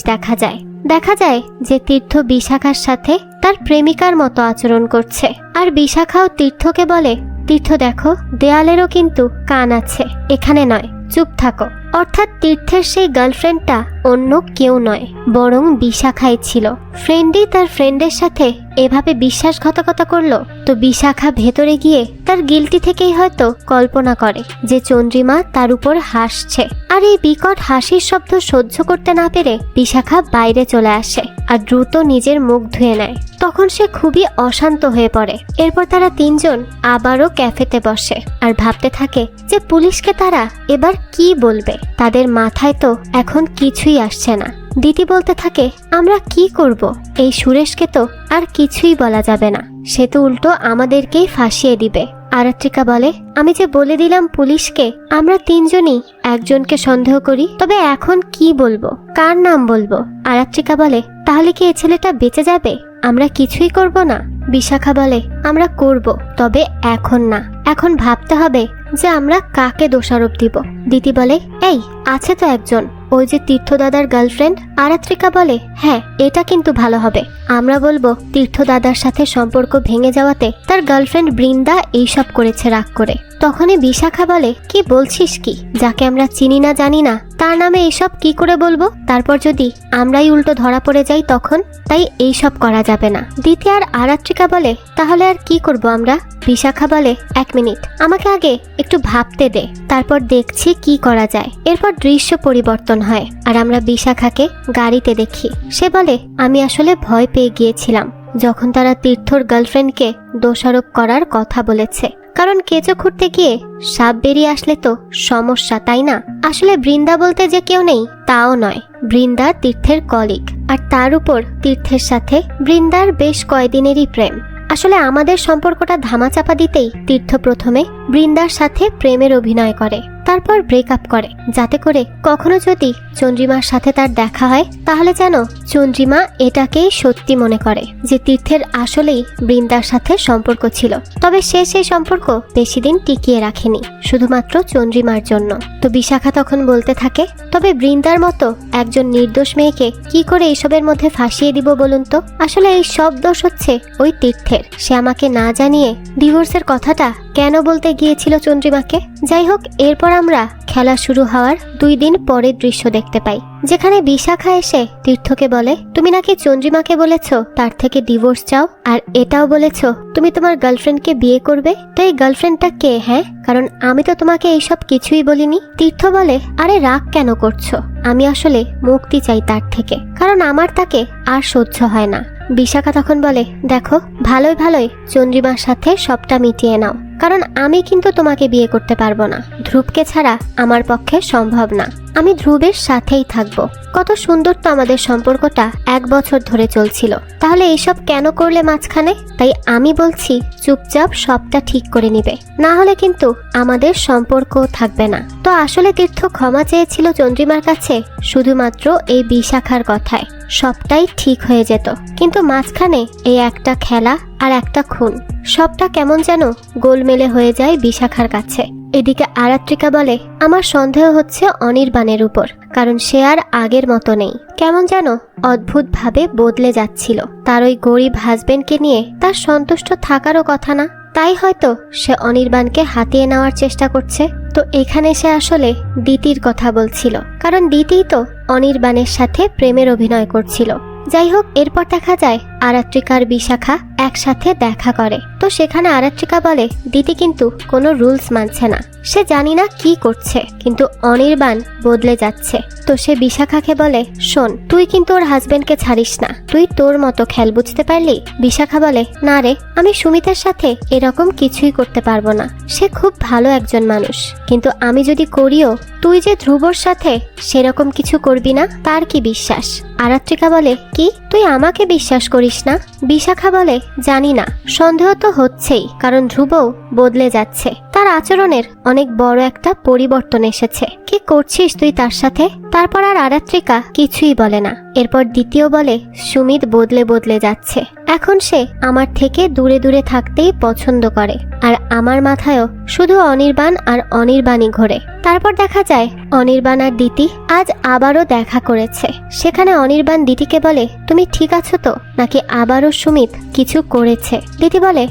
Speaker 1: দেখা যায় যে তীর্থ বিশাখার সাথে তার প্রেমিকার মতো আচরণ করছে। আর বিশাখাও তীর্থকে বলে, তীর্থ দেখো, দেয়ালেরও কিন্তু কান আছে, এখানে নয়, চুপ থাকো। অর্থাৎ তীর্থের সেই গার্লফ্রেন্ডটা অন্য কেউ নয়, বরং বিশাখাই ছিল। ফ্রেন্ডই তার ফ্রেন্ডের সাথে এভাবে বিশ্বাসঘাতকতা করলো। তো বিশাখা ভেতরে গিয়ে তার গিল্টি থেকেই হয়তো কল্পনা করে যে চন্দ্রিমা তার উপর হাসছে। আর এই বিকট হাসির শব্দ সহ্য করতে না পেরে বিশাখা বাইরে চলে আসে আর দ্রুত নিজের মুখ ধুয়ে নেয়। তখন সে খুবই অশান্ত হয়ে পড়ে। এরপর তারা তিনজন আবারও ক্যাফেতে বসে আর ভাবতে থাকে যে পুলিশকে তারা এবার কি বলবে। তাদের মাথায় তো এখন কিছুই আসছে না। দিতি বলতে থাকে, আমরা কি করব? এই সুরেশকে তো আর কিছুই বলা যাবে না, সে তো উল্টো আমাদেরকেই ফাঁসিয়ে দিবে। আরাত্রিকা বলে, আমি যে বলে দিলাম পুলিশকে আমরা তিনজনই একজনকে সন্দেহ করি, তবে এখন কি বলবো, কার নাম বলবো? আরাত্রিকা বলে, তাহলে কি এ ছেলেটা বেঁচে যাবে? আমরা কিছুই করব না? বিশাখা বলে, আমরা করব, তবে এখন না। এখন ভাবতে হবে যে আমরা কাকে দোষারোপ দিব। দিতি বলে, এই আছে তো একজন, ওই যে তীর্থ দাদার গার্লফ্রেন্ড। আরাত্রিকা বলে, হ্যাঁ, এটা কিন্তু ভালো হবে। আমরা বলবো তীর্থ দাদার সাথে সম্পর্ক ভেঙে যাওয়াতে তার গার্লফ্রেন্ড বৃন্দা এইসব করেছে রাগ করে। তখনই বিশাখা বলে, কি বলছিস কি? যাকে আমরা চিনি না জানি না তার নামে এইসব কি করে বলবো? তারপর যদি আমরাই উল্টো ধরা পড়ে যাই তখন? তাই এইসব করা যাবে না। দিতি আর আরাত্রিকা বলে, তাহলে আর কি করব আমরা? বিশাখা বলে, 1 মিনিট, আমাকে আগে একটু ভাবতে দে, তারপর দেখছি কি করা যায়। এরপর দৃশ্য পরিবর্তন হয় আর আমরা বিশাখাকে গাড়িতে দেখি। সে বলে, আমি আসলে ভয় পেয়ে গিয়েছিলাম যখন তারা তীর্থর গার্লফ্রেন্ডকে দোষারোপ করার কথা বলেছে, কারণ কেঁচো খুঁড়তে গিয়ে সাপ বেরিয়ে আসলে তো সমস্যা, তাই না? আসলে বৃন্দা বলতে যে কেউ নেই তাও নয়, বৃন্দা তীর্থের কলিগ, আর তার উপর তীর্থের সাথে বৃন্দার বেশ কয়েকদিনেরই প্রেম। আসলে আমাদের সম্পর্কটা ধামাচাপা দিতেই তীর্থ প্রথমে বৃন্দার সাথে প্রেমের অভিনয় করে, তারপর ব্রেকআপ করে, যাতে করে কখনো যদি চন্দ্রিমার সাথে তার দেখা হয় তাহলে যেন চন্দ্রিমা এটাকেই সত্যি মনে করে যে তীর্থের আসলেই বৃন্দার সাথে সম্পর্ক ছিল। তবে সে সেই সম্পর্ক বেশি দিন টিকিয়ে রাখেনি, শুধুমাত্র চন্দ্রিমার জন্য। তো বিশাখা তখন বলতে থাকে, তবে বৃন্দার মতো একজন নির্দোষ মেয়েকে কি করে এইসবের মধ্যে ফাঁসিয়ে দিব বলুন তো? আসলে এই সব দোষ হচ্ছে ওই তীর্থের। সে আমাকে না জানিয়ে ডিভোর্সের কথাটা কেন বলতে গিয়েছিল চন্দ্রিমাকে? যাই হোক, এরপর আমরা খেলা শুরু হওয়ার 2 দিন পরের দৃশ্য দেখতে পাই, যেখানে বিশাখা এসে তীর্থকে বলে, তুমি নাকি চন্দ্রিমাকে বলেছো তার থেকে ডিভোর্স চাও, আর এটাও বলেছো তুমি তোমার গার্লফ্রেন্ডকে বিয়ে করবে। তো এই গার্লফ্রেন্ডটা কে? হ্যাঁ, কারণ আমি তো তোমাকে এইসব কিছুই বলিনি। তীর্থ বলে, আরে রাগ কেন করছো? আমি আসলে মুক্তি চাই তার থেকে, কারণ আমার তাকে আর সহ্য হয় না। বিশাখা তখন বলে, দেখো, ভালোই ভালোই চন্দ্রিমার সাথে সবটা মিটিয়ে নাও, কারণ আমি কিন্তু তোমাকে বিয়ে করতে পারবো না। ধ্রুবকে ছাড়া আমার পক্ষে সম্ভব না। আমি ধ্রুবের সাথেই থাকবো। কত সুন্দর তো আমাদের সম্পর্কটা 1 বছর ধরে চলছিল, তাহলে এইসব কেন করলে মাঝখানে? তাই আমি বলছি চুপচাপ সবটা ঠিক করে নিবে, না হলে কিন্তু আমাদের সম্পর্ক থাকবে না। তো আসলে তীর্থ ক্ষমা চেয়েছিল চন্দ্রিমার কাছে শুধুমাত্র এই বিশাখার কথায়, সবটাই ঠিক হয়ে যেত। কিন্তু মাঝখানে এই একটা খেলা আর একটা খুন, সবটা কেমন যেন গোলমেলে হয়ে যায় বিশাখার কাছে। এদিকে আরাত্রিকা বলে, আমার সন্দেহ হচ্ছে অনির্বাণের উপর, কারণ সে আর আগের মতো নেই, কেমন যেন অদ্ভুতভাবে বদলে যাচ্ছিল। তার ওই গরিব হাজবেন্ডকে নিয়ে তার সন্তুষ্ট থাকারও কথা না, তাই হয়তো সে অনির্বাণকে হাতিয়ে নেওয়ার চেষ্টা করছে। তো এখানে সে আসলে দিতির কথা বলছিল, কারণ দিতিই তো অনির্বাণের সাথে প্রেমের অভিনয় করছিল। যাই হোক, এরপর দেখা যায় আরাত্রিকার বিশাখা একসাথে দেখা করে। তো সেখানে আরাত্রিকা বলে, দিতি কিন্তু কোনো রুলস মানছে না, সে জানি না কি করছে, কিন্তু অনির্বাণ বদলে যাচ্ছে। তো সে বিশাখাকে বলে, শোন, তুই কিন্তু ওর হাজবেন্ডকে ছাড়িস না, তুই তোর মতো খেল, বুঝতে পারলি? বিশাখা বলে, না রে, আমি সুমিতার সাথে এরকম কিছুই করতে পারবো না, সে খুব ভালো একজন মানুষ, কিন্তু আমি যদি করিও, তুই যে ধ্রুবর সাথে সেরকম কিছু করবি না, তার কি বিশ্বাস? আরাত্রিকা বলে, কি তুই আমাকে বিশ্বাস করিস না? বিশাখা বলে, জানি না, সন্দেহ তো হচ্ছেই, কারণ ধ্রুবও বদলে যাচ্ছে, তার আচরণের অনেক বড় একটা পরিবর্তন এসেছে। কি করছিস তুই তার সাথে? তারপর আর আরাত্রিকা কিছুই বলে না। এরপর দ্বিতীয় বলে সুমিত বদলে বদলে যাচ্ছে, এখন সে আমার থেকে দূরে দূরে থাকতেই পছন্দ করে, আর আমার মাথায়ও শুধু অনির্বাণ আর অনির্বাণই ঘোরে। তারপর দেখা যায় অনির্বাণ আর দিতি আজ আবারও দেখা করেছে। সেখানে অনির্বাণ দিতিকে বলে, তুমি ঠিক আছো তো, নাকি আবারও সুমিত কিছু করেছে? দিতি বলে,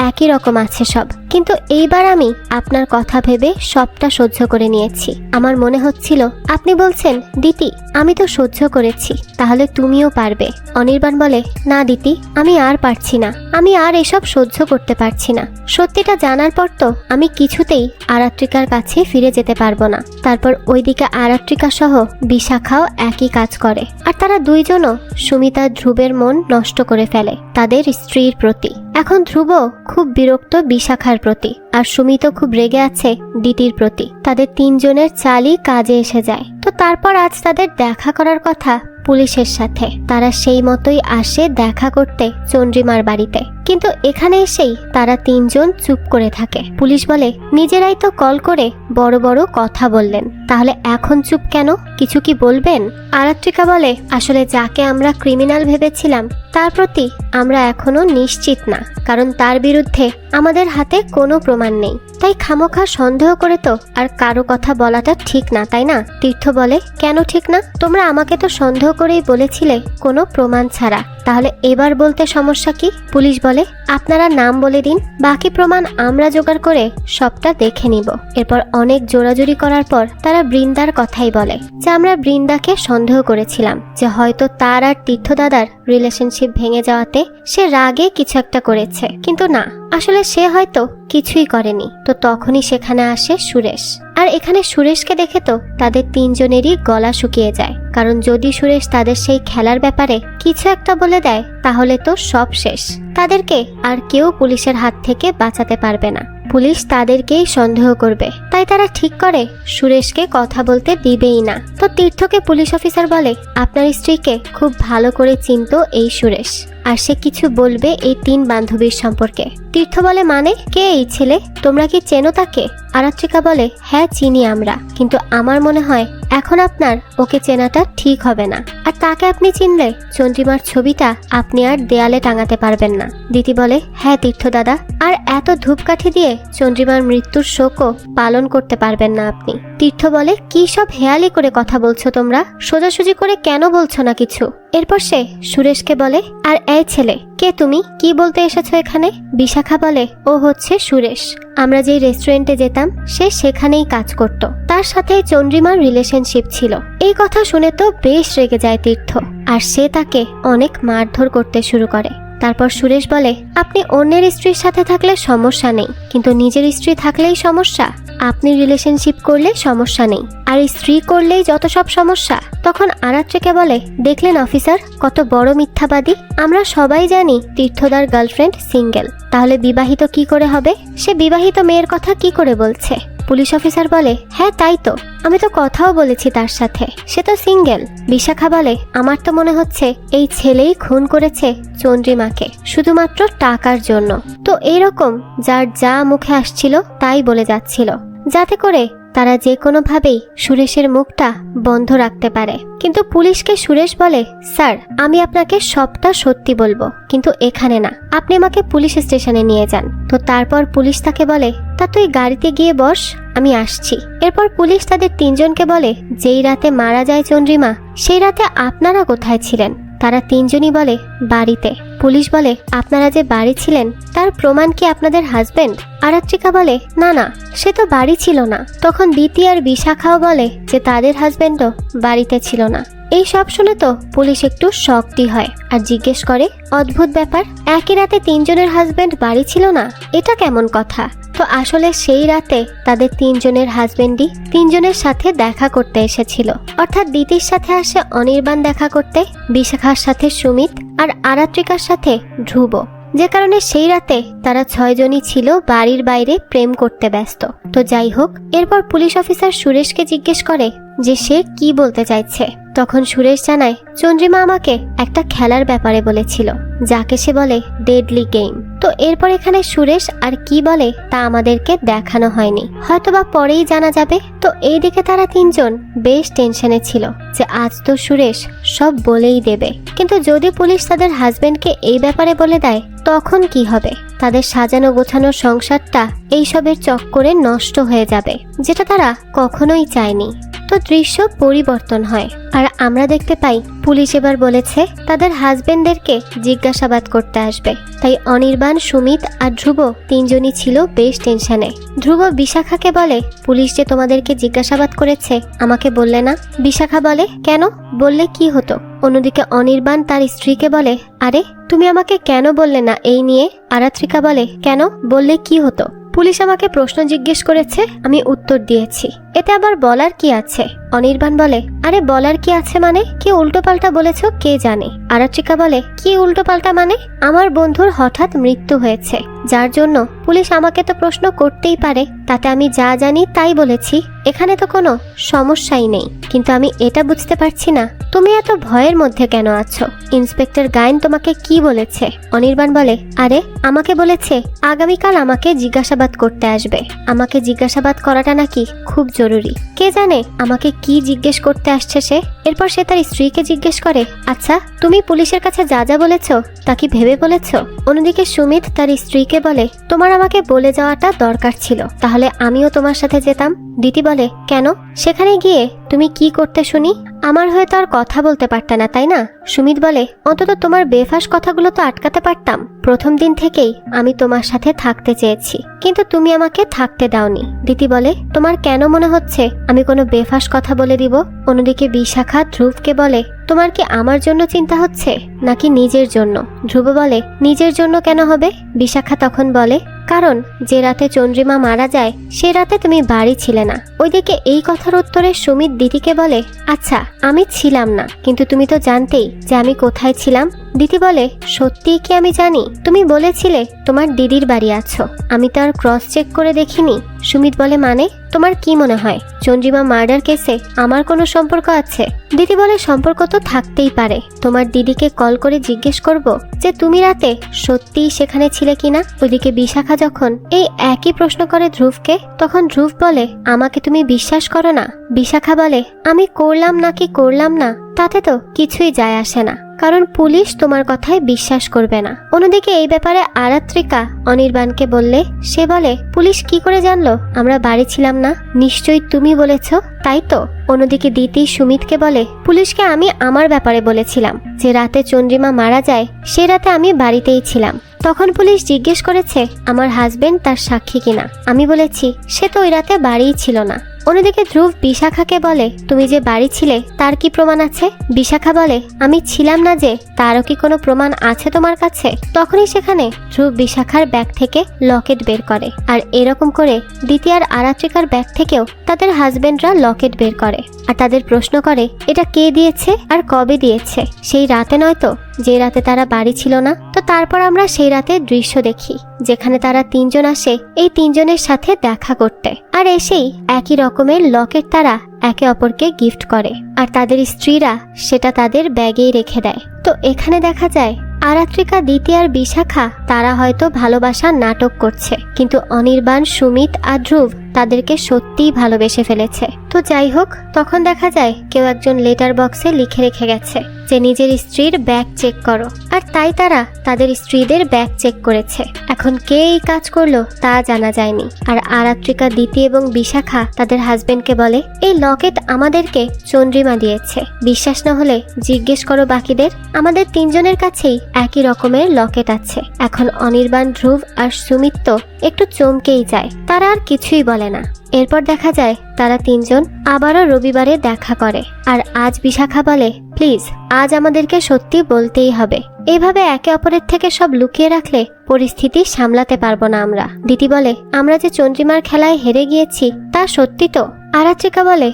Speaker 1: একই রকম আছে সব, কিন্তু এইবার আমি আপনার কথা ভেবে সবটা সহ্য করে নিয়েছি। আমার মনে হচ্ছিল আপনি বলছেন দিতি আমি তো সহ্য করেছি, তাহলে তুমিও পারবে। অনির্বাণ বলে, না দিতি, আমি আর পারছি না, আমি আর এসব সহ্য করতে পারছি না। সত্যিটা জানার পর তো আমি কিছুতেই আরাত্রিকার কাছে ফিরে যেতে পারবো না। তারপর ওইদিকে আরাত্রিকা সহ বিশাখাও একই কাজ করে, আর তারা দুইজনও সুমিতা ধ্রুবের মন নষ্ট করে ফেলে তাদের স্ত্রীর প্রতি। এখন ধ্রুব খুব বিরক্ত বিশাখার প্রতি, আর সুমিতও খুব রেগে আছে দিতির প্রতি। তাদের তিনজনের চালই কাজে এসে যায়। তো তারপর আজ তাদের দেখা করার কথা পুলিশের সাথে। তারা সেই মতোই আসে দেখা করতে চন্দ্রিমার বাড়িতে, কিন্তু এখানে এসেই তারা তিনজন চুপ করে থাকে। পুলিশ বলে, নিজেরাই তো কল করে বড় বড় কথা বললেন, তাহলে এখন চুপ কেন, কিছু কি বলবেন? আরাত্রিকা বলে, আসলে যাকে আমরা ক্রিমিনাল ভেবেছিলাম তার প্রতি আমরা এখনো নিশ্চিত না, কারণ তার বিরুদ্ধে আমাদের হাতে কোনো প্রমাণ নেই, তাই খামোখা সন্দেহ করে তো আর কারো কথা বলাটা ঠিক না, তাই না? তীর্থ বলে, কেন ঠিক না? তোমরা আমাকে তো সন্দেহ করেই বলেছিলে কোনো প্রমাণ ছাড়া, তাহলে এবার বলতে সমস্যা কি? পুলিশ বলে, আপনারা নাম বলে দিন, বাকি প্রমাণ আমরা জোগাড় করে সবটা দেখে নিব। এরপর অনেক জোরাজুরি করার পর তারা বৃন্দার কথাই বলে, যে আমরা বৃন্দাকে সন্দেহ করেছিলাম যে হয়তো তার আর তীর্থ দাদার রিলেশনশিপ ভেঙে যাওয়াতে সে রাগে কিছু একটা করেছে, কিন্তু না, আসলে সে হয়তো কিছুই করেনি। তো তখনই সেখানে আসে সুরেশ, আর এখানে সুরেশকে দেখে তো তাদের তিনজনেরই গলা শুকিয়ে যায়, কারণ যদি সুরেশ তাদের সেই খেলার ব্যাপারে কিছু একটা বলে দেয় তাহলে তো সব শেষ। তাদেরকে আর কেউ পুলিশের হাত থেকে বাঁচাতে পারবে না, পুলিশ তাদেরকেই সন্দেহ করবে। তাই তারা ঠিক করে সুরেশকে কথা বলতে দিবেই না। তো তীর্থকে পুলিশ অফিসার বলে, আপনার স্ত্রীকে খুব ভালো করে চিনত এই সুরেশ, আর সে কিছু বলবে এই তিন বান্ধবীর সম্পর্কে। তীর্থ বলে, মানে কে এই ছেলে, তোমরা কি চেনো তাকে? আরাত্রিকা বলে, হ্যাঁ চিনি আমরা, কিন্তু আমার মনে হয় এখন আপনার ওকে চেনাটা ঠিক হবে না, আর তাকে আপনি চিনলে চন্দ্রিমার ছবিটা আপনি আর দেয়ালে টাঙাতে পারবেন না। দিতি বলে, হ্যাঁ তীর্থ দাদা, আর এত ধূপকাঠি দিয়ে চন্দ্রিমার মৃত্যুর শোকও পালন করতে পারবেন না আপনি। তীর্থ বলে, কি সব হেয়ালি করে কথা বলছো তোমরা, সোজাসুজি করে কেন বলছো না কিছু? এরপর সে সুরেশকে বলে, আর এই ছেলে কে তুমি, কি বলতে এসেছো এখানে? বিশাখা বলে, ও হচ্ছে সুরেশ, আমরা যেই রেস্টুরেন্টে যেতাম সে সেখানেই কাজ করত, তার সাথে চন্দ্রিমার রিলেশনশিপ ছিল। এই কথা শুনে তো বেশ রেগে যায় তীর্থ, আর সে তাকে অনেক মারধর করতে শুরু করে। তারপর সুরেশ বলে, আপনি অন্যের স্ত্রীর সাথে থাকলে সমস্যা নেই, কিন্তু নিজের স্ত্রী থাকলেই সমস্যা। আপনি রিলেশনশিপ করলে সমস্যা নেই, আর স্ত্রী করলেই যত সব সমস্যা। তখন আরাত্রিকা বলে, দেখলেন অফিসার, কত বড় মিথ্যাবাদী। আমরা সবাই জানি তীর্থদার গার্লফ্রেন্ড সিঙ্গেল, তাহলে বিবাহিত কি করে হবে? সে বিবাহিত মেয়ের কথা কি করে বলছে? পুলিশ অফিসার বলে, হ্যাঁ তাই তো, আমি তো কথাও বলেছি তার সাথে, সে তো সিঙ্গেল। বিশাখা বলে, আমার তো মনে হচ্ছে এই ছেলেই খুন করেছে চন্দ্রিমাকে শুধুমাত্র টাকার জন্য। তো এইরকম যার যা মুখে আসছিল তাই বলে যাচ্ছিল, যাতে করে তারা যে কোনোভাবেই সুরেশের মুখটা বন্ধ রাখতে পারে। কিন্তু পুলিশকে সুরেশ বলে, স্যার আমি আপনাকে সবটা সত্যি বলবো, কিন্তু এখানে না, আপনি আমাকে পুলিশ স্টেশনে নিয়ে যান। তো তারপর পুলিশ তাকে বলে, তা তুই গাড়িতে গিয়ে বস, আমি আসছি। এরপর পুলিশ তাদের তিনজনকে বলে, যেই রাতে মারা যায় চন্দ্রিমা সেই রাতে আপনারা কোথায় ছিলেন? তারা তিনজনই বলে, বাড়িতে। পুলিশ বলে, আপনারা যে বাড়ি ছিলেন তার প্রমাণ কি আপনাদের হাজবেন্ড? আরাত্রিকা বলে, না না, সে তো বাড়ি ছিল না। তখন দিতি আর বিশাখাও বলে যে তাদের হাজবেন্ডও বাড়িতে ছিল না। এই সব শুনে তো পুলিশ একটু শকই হয়, আর জিজ্ঞেস করে, অদ্ভুত ব্যাপার, একই রাতে তিনজনের হাজবেন্ড বাড়ি ছিল না, এটা কেমন কথা? তো আসলে সেই রাতে তাদের তিনজনের হাজবেন্ডই তিনজনের সাথে দেখা করতে এসেছিল, অর্থাৎ দিতির সাথে আসে অনির্বাণ দেখা করতে, বিশাখার সাথে সুমিত, আর আরাত্রিকার সাথে ধ্রুব। যে কারণে সেই রাতে তারা 6 জনই ছিল বাড়ির বাইরে প্রেম করতে ব্যস্ত। তো যাই হোক, এরপর পুলিশ অফিসার সুরেশকে জিজ্ঞেস করে, যে সে কি বলতে চাইছে। তখন সুরেশ জানায় চন্দ্রিমা আমাকে একটা খেলার ব্যাপারে বলেছিল, যাকে সে বলে ডেডলি গেম। তো এরপর এখানে সুরেশ আর কি বলে তা আমাদেরকে দেখানো হয়নি, হয়তোবা পরেই জানা যাবে। তো এইদিকে তারা তিনজন বেশ টেনশনে ছিল যে আজ তো সুরেশ সব বলেই দেবে, কিন্তু যদি পুলিশ তাদের হাজবেন্ডকে এই ব্যাপারে বলে দেয় তখন কি হবে? তাদের সাজানো গোছানো সংসারটা এইসবের চক্করে নষ্ট হয়ে যাবে, যেটা তারা কখনোই চায়নি। তো দৃশ্য পরিবর্তন হয় আর আমরা দেখতে পাই পুলিশ এবার বলেছে তাদের হাজবেন্ডদেরকে জিজ্ঞাসাবাদ করতে আসবে। তাই অনির্বাণ, সুমিত আর ধ্রুব তিনজনই ছিল বেশ টেনশনে। ধ্রুব বিশাখাকে বলে, পুলিশ যে তোমাদেরকে জিজ্ঞাসাবাদ করেছে আমাকে বললে না? বিশাখা বলে, কেন, বললে কি হতো? অন্যদিকে অনির্বাণ তার স্ত্রীকে বলে, আরে তুমি আমাকে কেন বললে না এই নিয়ে? আরাত্রিকা বলে, কেন, বললে কি হতো? পুলিশ আমাকে প্রশ্ন জিজ্ঞেস করেছে, আমি উত্তর দিয়েছি, এতে আবার বলার কি আছে? অনির্বাণ বলে, আরে বলার কি আছে মানে? কি উল্টোপাল্টা বলেছ কে জানে? আরাত্রিকা বলে, কি উল্টোপাল্টা মানে? আমার বন্ধুর হঠাৎ মৃত্যু হয়েছে, যার জন্য পুলিশ আমাকে তো প্রশ্ন করতেই পারে, তাতে আমি যা জানি তাই বলেছি, এখানে তো কোনো সমস্যাই নেই। কিন্তু আমি এটা বুঝতে পারছি না তুমি এত ভয়ের মধ্যে কেন আছো? ইন্সপেক্টর গায়েন তোমাকে কি বলেছে? অনির্বাণ বলে, আরে আমাকে বলেছে আগামীকাল আমাকে জিজ্ঞাসাবাদ করতে আসবে। আমাকে জিজ্ঞাসাবাদ করাটা নাকি খুব জরুরি। কে জানে আমাকে কি জিজ্ঞেস করতে আসছে সে। এরপর সে তার স্ত্রীকে জিজ্ঞেস করে, আচ্ছা তুমি পুলিশের কাছে যা যা বলেছ তা কি ভেবে বলেছ? অন্যদিকে সুমিত তার স্ত্রীকে বলে, তোমার আমাকে বলে যাওয়াটা দরকার ছিল, তাহলে আমিও তোমার সাথে যেতাম। দিতি বলে, কেন, সেখানে গিয়ে তুমি কি করতে শুনি? আমার হয়তো আর কথা বলতে পারতে না, তাই না? সুমিত বলে, অন্তত তোমার বেফাস কথাগুলো তো আটকাতে পারতাম। প্রথম দিন থেকেই আমি তোমার সাথে থাকতে চেয়েছি, কিন্তু তুমি আমাকে থাকতে দাওনি। দিতি বলে, তোমার কেন মনে হচ্ছে আমি কোনো বেফাস কথা বলে দিব? অন্যদিকে বিশাখা ধ্রুবকে বলে, তোমার কি আমার জন্য চিন্তা হচ্ছে নাকি নিজের জন্য? ধ্রুব বলে, নিজের জন্য কেন হবে? বিশাখা তখন বলে, কারণ যে রাতে চন্দ্রিমা মারা যায় সে রাতে তুমি বাড়ি ছিলে না। ওইদিকে এই কথার উত্তরে সুমিত দিদিকে বলে, আচ্ছা আমি ছিলাম না, কিন্তু তুমি তো জানতেই যে আমি কোথায় ছিলাম। দিদি বলে, সত্যিই কি আমি জানি? তুমি বলেছিলে তোমার দিদির বাড়ি আছো, আমি তো আর ক্রস চেক করে দেখিনি। সুমিত বলে, মানে তোমার কি মনে হয় চন্দ্রিমা মার্ডার কেসে আমার কোনো সম্পর্ক আছে? দিদি বলে, সম্পর্ক তো থাকতেই পারে, তোমার দিদিকে কল করে জিজ্ঞেস করব যে তুমি রাতে সত্যিই সেখানে ছিলে কিনা। ওইদিকে বিশাখা যখন এই একই প্রশ্ন করে ধ্রুবকে, তখন ধ্রুব বলে, আমাকে তুমি বিশ্বাস করো না? বিশাখা বলে, আমি করলাম নাকি করলাম না তাতে তো কিছুই যায় আসে না, কারণ পুলিশ তোমার কথায় বিশ্বাস করবে না। অন্যদিকে এই ব্যাপারে আরাত্রিকা অনির্বাণকে বললে সে বলে, পুলিশ কি করে জানলো আমরা বাড়ি ছিলাম না? নিশ্চয়ই তুমি বলেছ, তাই তো? অন্যদিকে দিতি সুমিতকে বলে, পুলিশকে আমি আমার ব্যাপারে বলেছিলাম যে রাতে চন্দ্রিমা মারা যায় সে রাতে আমি বাড়িতেই ছিলাম। তখন পুলিশ জিজ্ঞেস করেছে আমার হাজবেন্ড তার সাক্ষী কিনা। আমি বলেছি সে তো ওই রাতে বাড়িই ছিল না। অন্যদিকে ধ্রুব বিশাখাকে বলে, তুমি যে বাড়ি ছিলে তার কি প্রমাণ আছে? বিশাখা বলে, আমি ছিলাম না যে তারও কি কোনো প্রমাণ আছে তোমার কাছে? তখনই সেখানে ধ্রুব বিশাখার ব্যাগ থেকে লকেট বের করে, আর এরকম করে দ্বিতীয় আর আরাত্রিকার ব্যাগ থেকেও তাদের হাজবেন্ডরা লকেট বের করে আর তাদের প্রশ্ন করে এটা কে দিয়েছে আর কবে দিয়েছে? সেই রাতে নয় তো যে রাতে তারা বাড়ি ছিল না? তো তারপর আমরা সেই রাতের দৃশ্য দেখি যেখানে তারা তিনজন আসে এই তিনজনের সাথে দেখা করতে, আর এসেই একই রকমের লকেট তারা একে অপরকে গিফট করে আর তাদের স্ত্রীরা সেটা তাদের ব্যাগেই রেখে দেয়। তো এখানে দেখা যায় আরাত্রিকা, দ্বিতীয় আর বিশাখা তারা হয়তো ভালোবাসার নাটক করছে, কিন্তু অনির্বাণ, সুমিত আর ধ্রুব তাদেরকে সত্যিই ভালোবেসে ফেলেছে। তো যাই হোক, তখন দেখা যায় কেউ একজন লেটার বক্সে লিখে রেখে গেছে যে নিজের স্ত্রীর ব্যাগ চেক করো, আর তাই তারা তাদের স্ত্রীদের ব্যাগ চেক করেছে। এখন কে এই কাজ করলো তা জানা যায়নি। আর আরাত্রিকা, দ্বিতীয় এবং বিশাখা তাদের হাজবেন্ডকে বলে, এই লকেট আমাদেরকে চন্দ্রিমা দিয়েছে, বিশ্বাস না হলে জিজ্ঞেস করো বাকিদের, আমাদের তিনজনের কাছেই একই রকমের লকেট আছে। এখন অনির্বাণ, ধ্রুব আর সুমিত তো একটু চমকেই যায়, তারা আর কিছুই বলে না। এরপর দেখা যায় তারা তিনজন আবারও রবিবারে দেখা করে, আর আজ বিশাখা বলে, প্লিজ আজ আমাদেরকে সত্যি বলতেই হবে, এইভাবে একে অপরের থেকে সব লুকিয়ে রাখলে পরিস্থিতি সামলাতে পারবো না আমরা। দিতি বলে, আমরা যে চন্দ্রিমার খেলায় হেরে গিয়েছি তা সত্যি তো? আরাত্রিকা বলে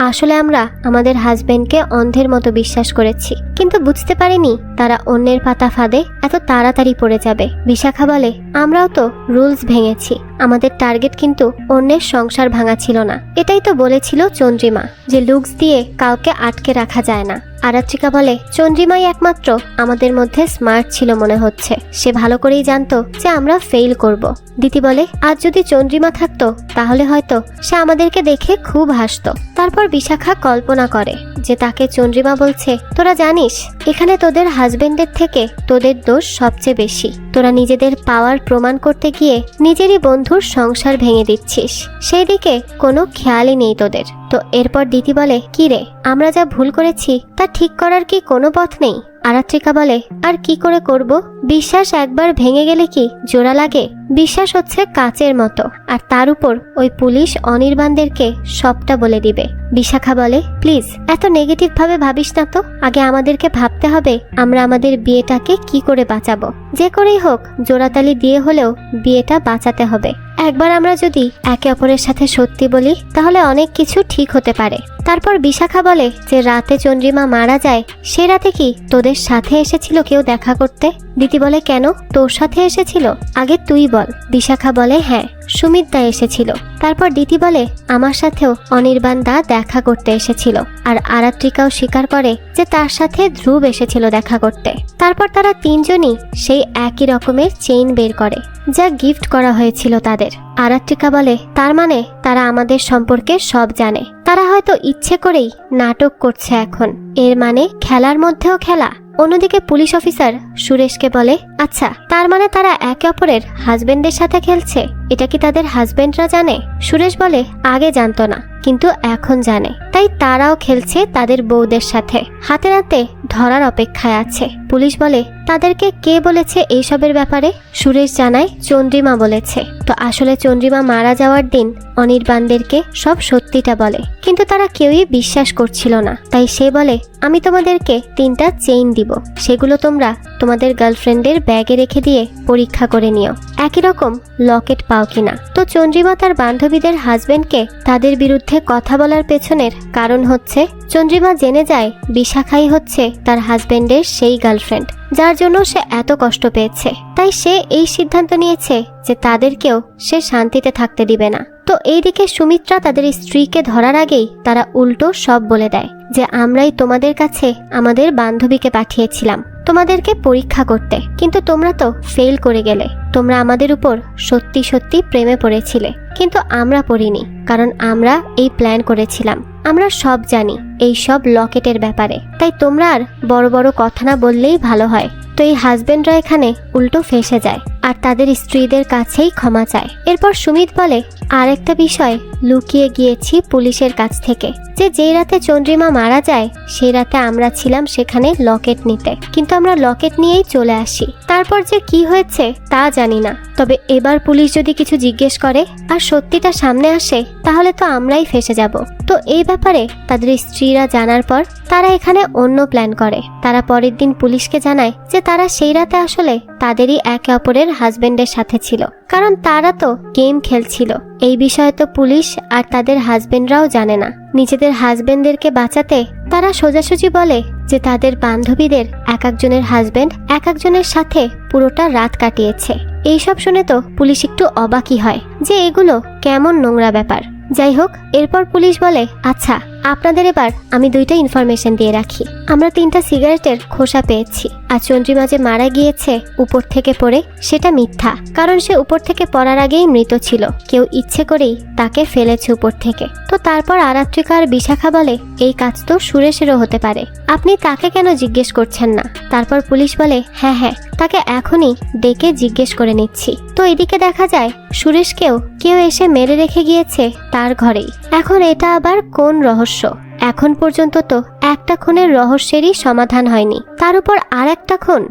Speaker 1: আসলে আমরা আমাদের হাজবেন্ডকে অন্ধের মতো বিশ্বাস করেছি, কিন্তু বুঝতে পারিনি তারা অন্যের পাতা ফাঁদে এত তাড়াতাড়ি পড়ে যাবে। বিশাখা বলে আমরাও তো রুলস ভেঙেছি, আমাদের টার্গেট কিন্তু অন্যের সংসার ভাঙা ছিল না। এটাই তো বলেছিল চন্দ্রিমা যে লুকস দিয়ে কাউকে আটকে রাখা যায় না। আরাত্রিকা বলে চন্দ্রিমাই একমাত্র আমাদের মধ্যে স্মার্ট ছিল মনে হচ্ছে, সে ভালো করেই জানতো যে আমরা ফেল করব। দিতি বলে আজ যদি চন্দ্রিমা থাকতো তাহলে হয়তো সে আমাদেরকে দেখে খুব হাসতো। তারপর বিশাখা কল্পনা করে যে তাকে চন্দ্রিমা বলছে তোরা জানিস এখানে তোদের হাজবেন্ডের থেকে তোদের দোষ সবচেয়ে বেশি, তোরা নিজেদের পাওয়ার প্রমাণ করতে গিয়ে নিজেরই বন্ধুর সংসার ভেঙে দিচ্ছিস, সেই দিকে কোনো খেয়ালই নেই তোদের। তো এরপর দিতি বলে কি রে, আমরা যা ভুল করেছি তা ঠিক করার কি কোনো পথ নেই? আরাত্রিকা বলে আর কি করে করব, বিশ্বাস একবার ভেঙে গেলে কি জোড়া লাগে? বিশ্বাস হচ্ছে কাচের মতো, আর তার উপর ওই পুলিশ অনির্বাণদেরকে সবটা বলে দিবে। বিশাখা বলে প্লিজ এত নেগেটিভ ভাবে ভাবিস না তো, আগে আমাদেরকে ভাবতে হবে আমরা আমাদের বিয়েটাকে কি করে বাঁচাবো। যে করেই হোক জোড়াতালি দিয়ে হলেও বিয়েটা বাঁচাতে হবে। একবার আমরা যদি একে অপরের সাথে সত্যি বলি তাহলে অনেক কিছু ঠিক হতে পারে। তারপর বিশাখা বলে যে রাতে চন্দ্রিমা মারা যায় সে রাতে কি তোদের সাথে এসেছিল কেউ দেখা করতে? দিতি বলে কেন, তোর সাথে এসেছিল? আগে তুই বল। বিশাখা বলে হ্যাঁ, সুমিত দা এসেছিল। তারপর দিতি বলে আমার সাথেও অনির্বাণ দা দেখা করতে এসেছিল, আর আরাত্রিকাও স্বীকার করে যে তার সাথে ধ্রুব এসেছিল দেখা করতে। তারপর তারা তিনজনই সেই একই রকমের চেইন বের করে যা গিফট করা হয়েছিল তাদের। আরাত্রিকা বলে তার মানে তারা আমাদের সম্পর্কে সব জানে, তারা হয়তো ইচ্ছে করেই নাটক করছে এখন, এর মানে খেলার মধ্যেও খেলা। অন্যদিকে পুলিশ অফিসার সুরেশকে বলে আচ্ছা তার মানে তারা একে অপরের হাজবেন্ডের সাথে খেলছে, এটা কি তাদের হাজবেন্ডরা জানে? সুরেশ বলে আগে জানতো না কিন্তু এখন জানে, তাই তারাও খেলছে তাদের বউদের সাথে, হাতে নাতে ধরার অপেক্ষায় আছে। পুলিশ বলে তাদেরকে কে বলেছে এইসবের ব্যাপারে? সুরেশ জানায় চন্দ্রিমা বলেছে। তো আসলে চন্দ্রিমা মারা যাওয়ার দিন অনির্বাণদেরকে সব সত্যিটা বলে, কিন্তু তারা কেউই বিশ্বাস করছিল না। তাই সে বলে আমি তোমাদেরকে 3টা চেইন দিব, সেগুলো তোমরা তোমাদের গার্লফ্রেন্ডের ব্যাগে রেখে দিয়ে পরীক্ষা করে নিও একই রকম লকেট পাও কিনা। তো চন্দ্রিমা তার বান্ধবীদের হাজবেন্ডকে তাদের বিরুদ্ধে কথা বলার পেছনের কারণ হচ্ছে চন্দ্রিমা জেনে যায় বিশাখাই হচ্ছে তার হাজবেন্ডের সেই গার্লফ্রেন্ড যার জন্য সে এত কষ্ট পেয়েছে। তাই সে এই সিদ্ধান্ত নিয়েছে যে তাদেরকেও সে শান্তিতে থাকতে দিবে না। তো এইদিকে সুমিত্রা তাদের স্ত্রীকে ধরার আগেই তারা উল্টো সব বলে দেয় যে আমরাই তোমাদের কাছে আমাদের বান্ধবীকে পাঠিয়েছিলাম তোমাদেরকে পরীক্ষা করতে, কিন্তু তোমরা তো ফেল করে গেলে। তোমরা আমাদের উপর সত্যি সত্যি প্রেমে পড়েছিলে, কিন্তু আমরা পড়িনি, কারণ আমরা এই প্ল্যান করেছিলাম। আমরা সব জানি এই সব লকেটের ব্যাপারে, তাই তোমরা আর বড় বড় কথা না বললেই ভালো হয়। তো এই হাজবেন্ডরা এখানে উল্টো ফেসে যায় আর তাদের স্ত্রীদের কাছেই ক্ষমা চায়। এরপর সুমিত বলে আর একটা বিষয় লুকিয়ে গিয়েছি পুলিশের কাছ থেকে, যে যেই রাতে চন্দ্রিমা মারা যায় সেই রাতে আমরা ছিলাম সেখানে লকেট নিতে, কিন্তু আমরা লকেট নিয়েই চলে আসি। তারপর যে কি হয়েছে তা জানি না, তবে এবার পুলিশ যদি কিছু জিজ্ঞেস করে আর সত্যিটা সামনে আসে তাহলে তো আমরাই ফেসে যাব। তো এই ব্যাপারে তাদের স্ত্রীরা জানার পর তারা এখানে অন্য প্ল্যান করে। তারা পরের দিন পুলিশকে জানায় যে তারা সেই রাতে আসলে তাদেরই একে অপরের হাজবেন্ডের সাথে ছিল, কারণ তারা তো গেম খেলছিল। এই বিষয়ে তো পুলিশ আর তাদের হাজবেন্ডরাও জানে না। নিজেদের হাজবেন্ডদেরকে বাঁচাতে তারা সোজাসুজি বলে যে তাদের বান্ধবীদের এক একজনের হাজবেন্ড এক একজনের সাথে পুরোটা রাত কাটিয়েছে। এইসব শুনে তো পুলিশ একটু অবাকই হয় যে এগুলো কেমন নোংরা ব্যাপার। যাই হোক, এরপর পুলিশ বলে আচ্ছা আপনাদের এবার আমি 2টা ইনফরমেশন দিয়ে রাখি। আমরা 3টা সিগারেটের খোসা পেয়েছি, আর চন্দ্রিমা যে মারা গিয়েছে উপর থেকে পড়ে সেটা মিথ্যা, কারণ সে উপর থেকে পড়ার আগেই মৃত ছিল, কেউ ইচ্ছে করেই তাকে ফেলেছে উপর থেকে। তো তারপর আরাত্রিকা আর বিশাখা বলে এই কাজ তো সুরেশেরও হতে পারে, আপনি তাকে কেন জিজ্ঞেস করছেন না? তারপর পুলিশ বলে হ্যাঁ হ্যাঁ তাকে এখনই ডেকে জিজ্ঞেস করে নিচ্ছি। তো এদিকে দেখা যায় সুরেশকেও কেউ এসে মেরে রেখে গিয়েছে তার ঘরেই। এখন এটা আবার কোন রহস্য? এখন পর্যন্ত তো একটা খুনের রহস্যেরই সমাধান হয়নি, তার উপর আর একটা খুন।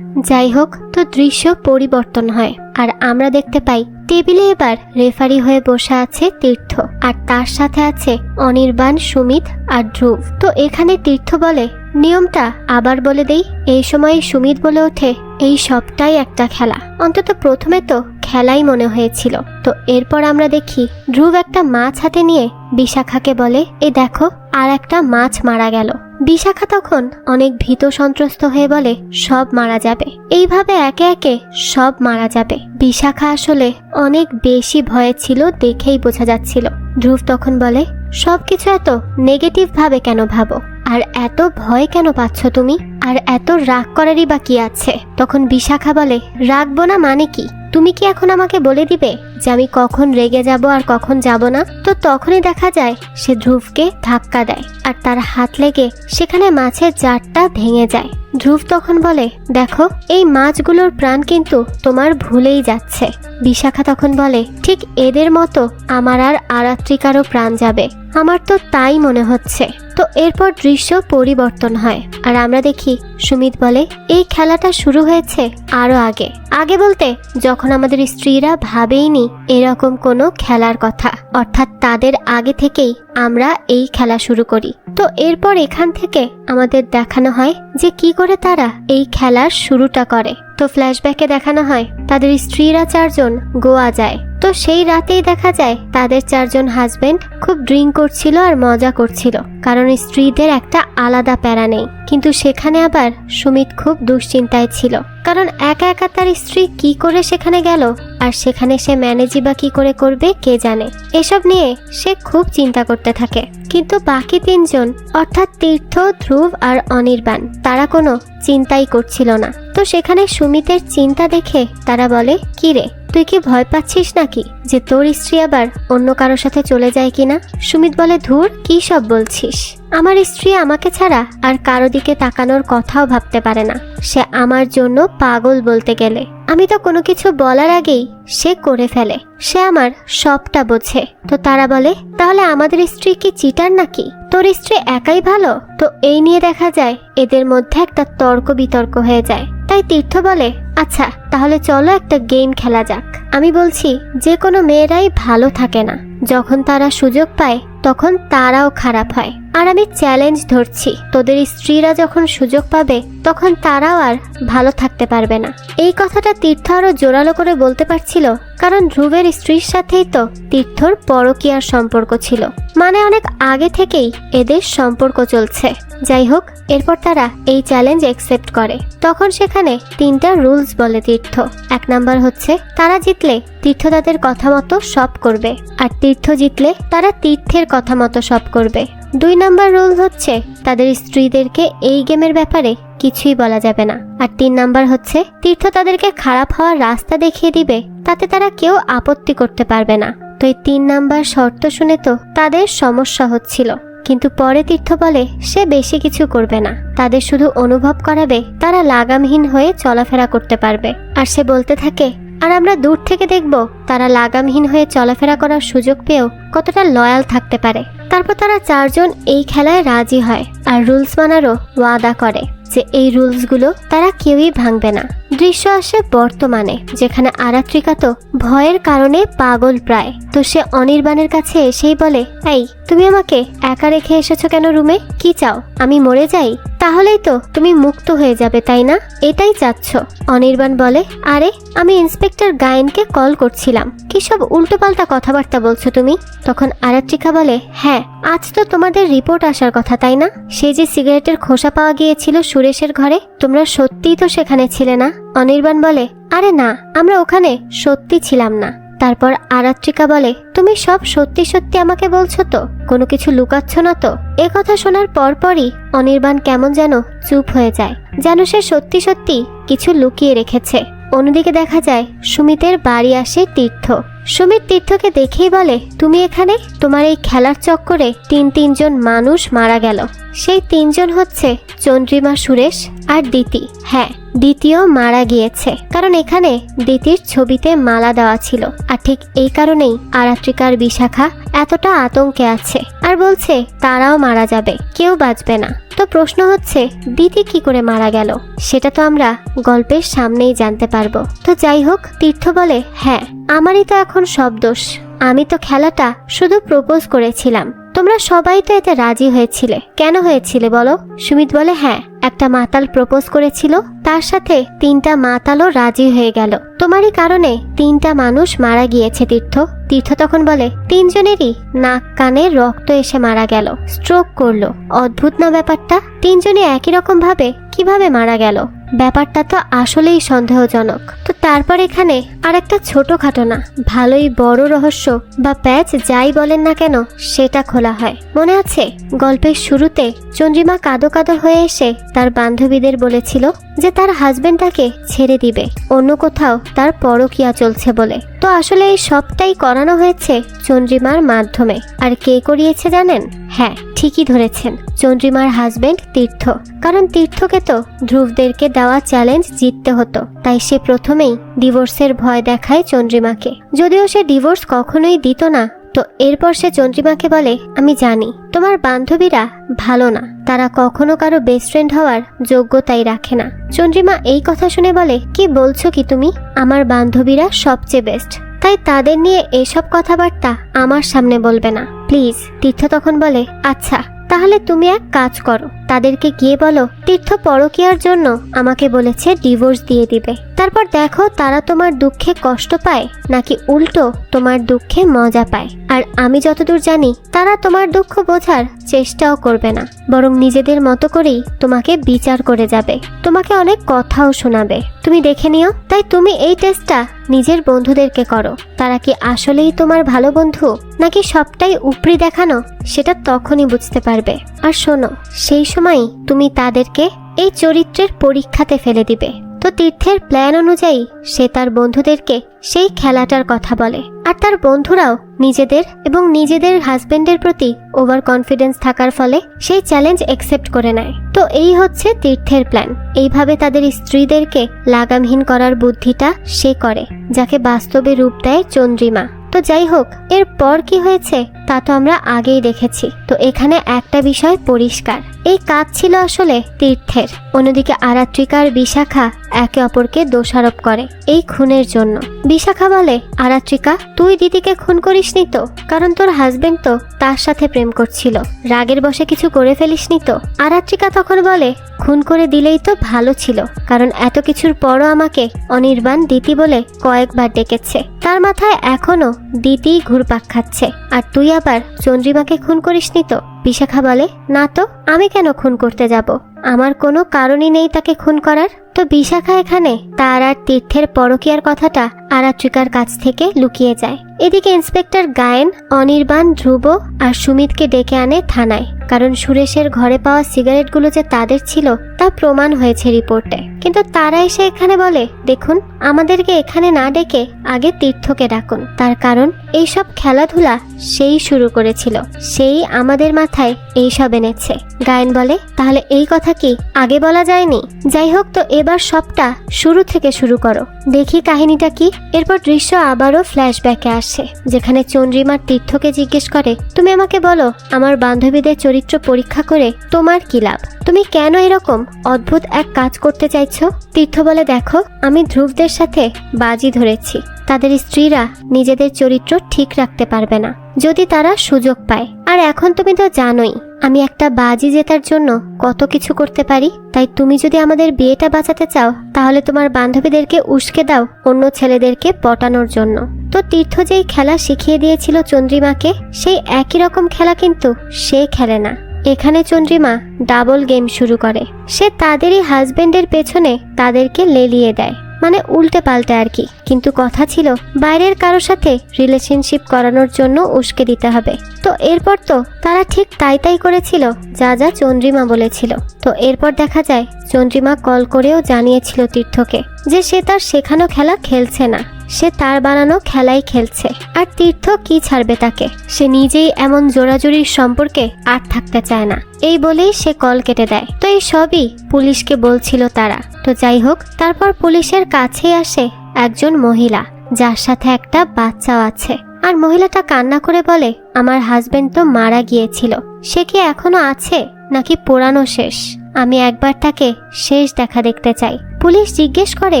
Speaker 1: যাই হোক, তো দৃশ্য পরিবর্তন হয় আর আমরা দেখতে পাই টেবিলে এবার রেফারি হয়ে বসে আছে তীর্থ, আর তার সাথে আছে অনির্বাণ, সুমিত আর ধ্রুব। তো এখানে তীর্থ বলে নিয়মটা আবার বলে দেই। এই সময় সুমিত বলে ওঠে, এই সবটাই একটা খেলা। অন্তত প্রথমে তো খেলাই মনে হয়েছিল। তো এরপর আমরা দেখি ধ্রুব একটা মাছ হাতে নিয়ে বিশাখাকে বলে, এই দেখো আর একটা মাছ মারা গেল। বিশাখা তখন অনেক ভীত সন্ত্রস্ত হয়ে বলে, সব মারা যাবে, এইভাবে একে একে সব মারা যাবে। বিশাখা আসলে অনেক বেশি ভয়ে ছিল, দেখেই বোঝা যাচ্ছিল। ধ্রুব তখন বলে, সবকিছু এত নেগেটিভ ভাবে কেন ভাবো, আর এত ভয় কেন পাচ্ছ তুমি, আর এত রাগ করারই বা কি আছে? তখন বিশাখা বলে, রাগবো না মানে কি? তুমি কি এখন আমাকে বলে দিবে যে আমি কখন রেগে যাব আর কখন যাব না? তো তখনই দেখা যায় সে ধ্রুবকে ধাক্কা দেয় আর তার হাত লেগে সেখানে মাছের জারটা ভেঙে যায়। ধ্রুব তখন বলে, দেখো এই মাছগুলোর প্রাণ কিন্তু তোমার ভুলেই যাচ্ছে। বিশাখা তখন বলে, ঠিক এদের মতো আমার আর আরাত্রিকারও প্রাণ যাবে, আমার তো তাই মনে হচ্ছে। তো এরপর দৃশ্য পরিবর্তন হয় আর আমরা দেখি সুমিত বলে, এই খেলাটা শুরু হয়েছে আরো আগে। আগে বলতে যখন আমাদের স্ত্রীরা ভাবেইনি এরকম কোনো খেলার কথা, অর্থাৎ তাদের আগে থেকেই আমরা এই খেলা শুরু করি। তো এরপর এখান থেকে আমাদের দেখানো হয় যে কি করে তারা এই খেলার শুরুটা করে। তো ফ্ল্যাশব্যাকে দেখানো হয় তাদের স্ত্রীরা 4 জন গোয়া যায়। তো সেই রাতেই দেখা যায় তাদের 4 জন হাজবেন্ড খুব ড্রিঙ্ক করছিল আর মজা করছিল, কারণ স্ত্রীদের একটা আলাদা প্যারা নেই। কিন্তু সেখানে আবার সুমিত খুব দুশ্চিন্তায় ছিল, কারণ একা একা তার স্ত্রী কি করে সেখানে গেল, আর সেখানে সে ম্যানেজই বা কি করে করবে কে জানে। এসব নিয়ে সে খুব চিন্তা করতে থাকে। কিন্তু বাকি 3 জন অর্থাৎ তীর্থ, ধ্রুব আর অনির্বাণ তারা কোনো চিন্তাই করছিল না। তো সেখানে সুমিতের চিন্তা দেখে তারা বলে, কি রে তুই কি ভয় পাচ্ছিস নাকি যে তোর স্ত্রী আবার অন্য কারোর সাথে চলে যায় কিনা? সুমিত বলে, ধুর কি সব বলছিস, আমার স্ত্রী আমাকে ছাড়া আর কারো দিকে তাকানোর কথাও ভাবতে পারে না, সে আমার জন্য পাগল বলতে গেলে। আমি তো কোনো কিছু বলার আগেই সে করে ফেলে, সে আমার সবটা বোঝে। তো তারা বলে, তাহলে আমাদের স্ত্রী কি চিটার নাকি, তোর স্ত্রী একাই ভালো? তো এই নিয়ে দেখা যায় এদের মধ্যে একটা তর্ক বিতর্ক হয়ে যায়। তাই তীর্থ বলে, আচ্ছা তাহলে চলো একটা গেম খেলা যাক। আমি বলছি যে কোনো মেয়েরাই ভালো থাকে না, যখন তারা সুযোগ পায় তখন তারাও খারাপ হয়। আর আমি চ্যালেঞ্জ ধরছি, তোদের স্ত্রীরা যখন সুযোগ পাবে তখন তারাও আর ভালো থাকতে পারবে না। এই কথাটা তীর্থ আরো জোরালো করে বলতে পারছিল, কারণ ধ্রুবের স্ত্রীর সাথেই তো তীর্থর পরকীয়ার সম্পর্ক ছিল, মানে অনেক আগে থেকেই এদের সম্পর্ক চলছে। যাই হোক, এরপর তারা এই চ্যালেঞ্জ অ্যাকসেপ্ট করে। তখন সেখানে 3টা রুলস বলে তীর্থ। 1 নাম্বার হচ্ছে তারা জিতলে তীর্থ তাদের কথা মতো সব করবে, আর তীর্থ জিতলে তারা তীর্থের কথা মতো সব করবে। 2 নাম্বার রুল হচ্ছে তাদের স্ত্রীদেরকে এই গেমের ব্যাপারে কিছুই বলা যাবে না। আর 3 নাম্বার হচ্ছে তীর্থ তাদেরকে খারাপ হওয়ার রাস্তা দেখিয়ে দিবে, তাতে তারা কেউ আপত্তি করতে পারবে না। তো এই 3 নাম্বার শর্ত শুনে তো তাদের সমস্যা হচ্ছিল, কিন্তু পরে তীর্থ বলে সে বেশি কিছু করবে না, তাদের শুধু অনুভব করাবে তারা লাগামহীন হয়ে চলাফেরা করতে পারবে। আর সে বলতে থাকে, আর আমরা দূর থেকে দেখব তারা লাগামহীন হয়ে চলাফেরা করার সুযোগ পেয়েও কতটা লয়াল থাকতে পারে। তারপর তারা 4 জন এই খেলায় রাজি হয় আর রুলস মানারও ওয়াদা করে যে এই রুলসগুলো তারা কেউই ভাঙবে না। দৃশ্য আসে বর্তমানে, যেখানে আরাত্রিকা তো ভয়ের কারণে পাগল প্রায়। তো সে অনির্বাণের কাছে এসেই বলে, এই তুমি আমাকে একা রেখে এসেছো কেন রুমে? কি চাও, আমি মরে যাই? তাহলেই তো তুমি মুক্ত হয়ে যাবে তাই না, এটাই চাচ্ছ? অনির্বাণ বলে, আরে আমি ইন্সপেক্টর গায়েনকে কল করছিলাম, কি সব উল্টোপাল্টা কথাবার্তা বলছো তুমি? তখন আরাত্রিকা বলে, হ্যাঁ আজ তো তোমাদের রিপোর্ট আসার কথা তাই না? সে যে সিগারেটের খোসা পাওয়া গিয়েছিল সুরেশের ঘরে, তোমরা সত্যিই তো সেখানে ছিলে না? অনির্বাণ বলে, আরে না, আমরা ওখানে সত্যি ছিলাম না। তারপর আরাত্রিকা বলে, তুমি সব সত্যি সত্যি আমাকে বলছো তো, কোনো কিছু লুকাচ্ছ না তো? এ কথা শোনার পরপরই অনির্বাণ কেমন যেন চুপ হয়ে যায়, যেন সে সত্যি সত্যি কিছু লুকিয়ে রেখেছে। অন্যদিকে দেখা যায় সুমিতের বাড়ি আসে তীর্থ। সুমিত তীর্থকে দেখেই বলে, তুমি এখানে? তোমার এই খেলার চক্করে 3জন মানুষ মারা গেল। সেই 3 জন হচ্ছে চন্দ্রিমা, সুরেশ আর দিতি। হ্যাঁ, দ্বিতীয় মারা গিয়েছে, কারণ এখানে দিতির ছবিতে মালা দেওয়া ছিল। আর ঠিক এই কারণেই আরাত্রিকার বিশাখা এতটা আতঙ্কে আছে আর বলছে তারাও মারা যাবে, কেউ বাঁচবে না। তো প্রশ্ন হচ্ছে দিতি কি করে মারা গেল, সেটা তো আমরা গল্পের সামনেই জানতে পারবো। তো যাই হোক, তীর্থ বলে, হ্যাঁ আমারই তো এখন সব দোষ, আমি তো খেলাটা শুধু প্রপোজ করেছিলাম। তো তোমরা সবাই তো এতে রাজি হয়েছিলে, কেন হয়েছিলে বলো? সুমিত বলে, হ্যাঁ, একটা মাতাল প্রপোজ করেছিল, তার সাথে 3টা মাতালও রাজি হয়ে গেল। তোমারই কারণে 3টা মানুষ মারা গিয়েছে তীর্থ। তীর্থ তখন বলে, 3জনেরই নাক কানে রক্ত এসে মারা গেল, স্ট্রোক করলো। অদ্ভুত না ব্যাপারটা? 3জনই একই রকম ভাবে কিভাবে মারা গেল? ব্যাপারটা তো আসলেই সন্দেহজনক। তো তারপর এখানে আর একটা ছোটখাটো না, ভালোই বড় রহস্য বা প্যাচ যাই বলেন না কেন সেটা খোলা হয়। মনে আছে গল্পের শুরুতে চন্দ্রিমা কাঁদো কাঁদো হয়ে এসে তার বান্ধবীদের বলেছিল যে তার হাজবেন্ড তাকে ছেড়ে দিবে, অন্য কোথাও তার পরকীয়া চলছে বলে। তো আসলে এই সবটাই করানো হয়েছে চন্দ্রিমার মাধ্যমে। আর কে করিয়েছে জানেন? হ্যাঁ, ঠিকই ধরেছেন, চন্দ্রিমার হাজবেন্ড তীর্থ। কারণ তীর্থকে তো ধ্রুবদেরকে দেওয়া চ্যালেঞ্জ জিততে হতো, তাই সে প্রথমেই ডিভোর্সের ভয় দেখায় চন্দ্রিমাকে। যদিও সে ডিভোর্স কখনোই দিত না। তো এরপর সে চন্দ্রিমাকে বলে, আমি জানি তোমার বান্ধবীরা ভালো না, তারা কখনো কারো বেস্ট ফ্রেন্ড হওয়ার যোগ্যতাই রাখে না। চন্দ্রিমা এই কথা শুনে বলে, কি বলছো কি তুমি? আমার বান্ধবীরা সবচেয়ে বেস্ট, তাই তাদের নিয়ে এসব কথাবার্তা আমার সামনে বলবে না প্লিজ। তীর্থ তখন বলে, আচ্ছা তাহলে তুমি এক কাজ করো, তাদেরকে গিয়ে বলো তীর্থ পরকীয়ার জন্য আমাকে বলেছে ডিভোর্স দিয়ে দিবে। তারপর দেখো তারা তোমার দুঃখে কষ্ট পায় নাকি উল্টো তোমার দুঃখে মজা পায়। আর আমি যতদূর জানি তারা তোমার দুঃখ বোঝার চেষ্টাও করবে না, বরং নিজেদের মতো করেই তোমাকে বিচার করে যাবে, তোমাকে অনেক কথাও শোনাবে। তুমি দেখে নিও। তাই তুমি এই টেস্টটা নিজের বন্ধুদেরকে করো, তারা কি আসলেই তোমার ভালো বন্ধু নাকি সবটাই উপরি দেখানো সেটা তখনই বুঝতে পারবে। আর শোনো, সেই সময় তুমি তাদেরকে এই চরিত্রের পরীক্ষাতে ফেলে দিবে। তো তীর্থের প্ল্যান অনুযায়ী সে তার বন্ধুদেরকে সেই খেলাটার কথা বলে, আর তার বন্ধুরাও নিজেদের এবং নিজেদের হাজবেন্ডের প্রতি ওভার কনফিডেন্স থাকার ফলে সেই চ্যালেঞ্জ অ্যাকসেপ্ট করে নেয়। তো এই হচ্ছে তীর্থের প্ল্যান। এইভাবে তাদের স্ত্রীদেরকে লাগামহীন করার বুদ্ধিটা সে করে, যাকে বাস্তবে রূপ দেয় চন্দ্রিমা। তো যাই হোক, এর পর কি হয়েছে তা তো আমরা আগেই দেখেছি। তো এখানে একটা বিষয় পরিষ্কার, এই কাজ ছিল আসলে তীর্থের। অন্যদিকে আরাত্রিকা আর বিশাখা একে অপরকে দোষারোপ করে এই খুনের জন্য। বিশাখা বলে, আরাত্রিকা তুই দিদিকে খুন করিসনি তো? কারণ তোর হাজবেন্ড তো তার সাথে প্রেম করছিল, রাগের বশে কিছু করে ফেলিসনি তো? আরাত্রিকা তখন বলে, খুন করে দিলেই তো ভালো ছিল, কারণ এত কিছুর পরও আমাকে অনির্বাণ দিতি বলে কয়েকবার ডেকেছে, তার মাথায় এখনো দিতি ঘুরপাক খাচ্ছে। আর তুই আবার চন্দ্রিমাকে খুন করিসনি তো? বিশাখা বলে, না তো, আমি কেন খুন করতে যাব? আমার কোনো কারণই নেই তাকে খুন করার। তো বিশাখা এখানে তার আর তীর্থের পরকীয়ার কথাটা আরাত্রিকার কাছ থেকে লুকিয়ে যায়। এদিকে ইন্সপেক্টর গায়েন অনির্বাণ, ধ্রুব আর সুমিতকে ডেকে আনে থানায়, কারণ সুরেশের ঘরে পাওয়া সিগারেটগুলো যে তাদের ছিল তা প্রমাণ হয়েছে রিপোর্টে। কিন্তু তারা এসে এখানে বলে, দেখুন আমাদেরকে এখানে না ডেকে আগে তীর্থকে ডাকুন, তার কারণ এইসব খেলাধুলা সেই শুরু করেছিল, সেই আমাদের মাথায় এইসব এনেছে। গায়েন বলে, তাহলে এই কথা কি আগে বলা যায়নি? যাই হোক, তো এবার সবটা শুরু থেকে শুরু করো, দেখি কাহিনীটা কি। এরপর দৃশ্য আবারও ফ্ল্যাশব্যাকে আসে, যেখানে চন্দ্রিমার তীর্থকে জিজ্ঞেস করে, তুমি আমাকে বলো আমার বান্ধবীদের চরিত্র পরীক্ষা করে তোমার কি লাভ? তুমি কেন এরকম অদ্ভুত এক কাজ করতে চাইছো? তীর্থ বলে, দেখো আমি ধ্রুবদের সাথে বাজি ধরেছি, তাদের স্ত্রীরা নিজেদের চরিত্র ঠিক রাখতে পারবে না যদি তারা সুযোগ পায়। আর এখন তুমি তো জানোই আমি একটা বাজি জেতার জন্য কত কিছু করতে পারি। তাই তুমি যদি আমাদের বিয়েটা বাঁচাতে চাও তাহলে তোমার বান্ধবীদেরকে উস্কে দাও অন্য ছেলেদেরকে পটানোর জন্য। তো তীর্থ যেই খেলা শিখিয়ে দিয়েছিল চন্দ্রিমাকে, সেই একই রকম খেলা কিন্তু সে খেলে না। এখানে চন্দ্রিমা ডাবল গেম শুরু করে, সে তাদেরই হাজবেন্ডের পেছনে তাদেরকে লেলিয়ে দেয়, মানে উল্টে পাল্টে আর কি। কিন্তু কথা ছিল বাইরের কারোর সাথে রিলেশনশিপ করানোর জন্য উস্কে দিতে হবে। তো এরপর তো তারা ঠিক তাই করেছিল যা যা চন্দ্রিমা বলেছিল। তো এরপর দেখা যায় চন্দ্রিমা কল করেও জানিয়েছিল তীর্থকে যে সে তার শেখানো খেলা খেলছে না, সে তার বানানো খেলাই খেলছে। আর তীর্থ কি ছাড়বে তাকে, সে নিজেই এমন জোরাজুরির সম্পর্কে আর থাকতে চায় না, এই বলেই সে কল কেটে দেয়। তো এই সবই পুলিশকে বলছিল তারা। তো যাই হোক, তারপর পুলিশের কাছেই আসে একজন মহিলা, যার সাথে একটা বাচ্চাও আছে। আর মহিলাটা কান্না করে বলে, আমার হাজবেন্ড তো মারা গিয়েছিল, সে কি এখনো আছে নাকি পোড়ানো শেষ? আমি একবার তাকে শেষ দেখা দেখতে চাই। পুলিশ জিজ্ঞেস করে,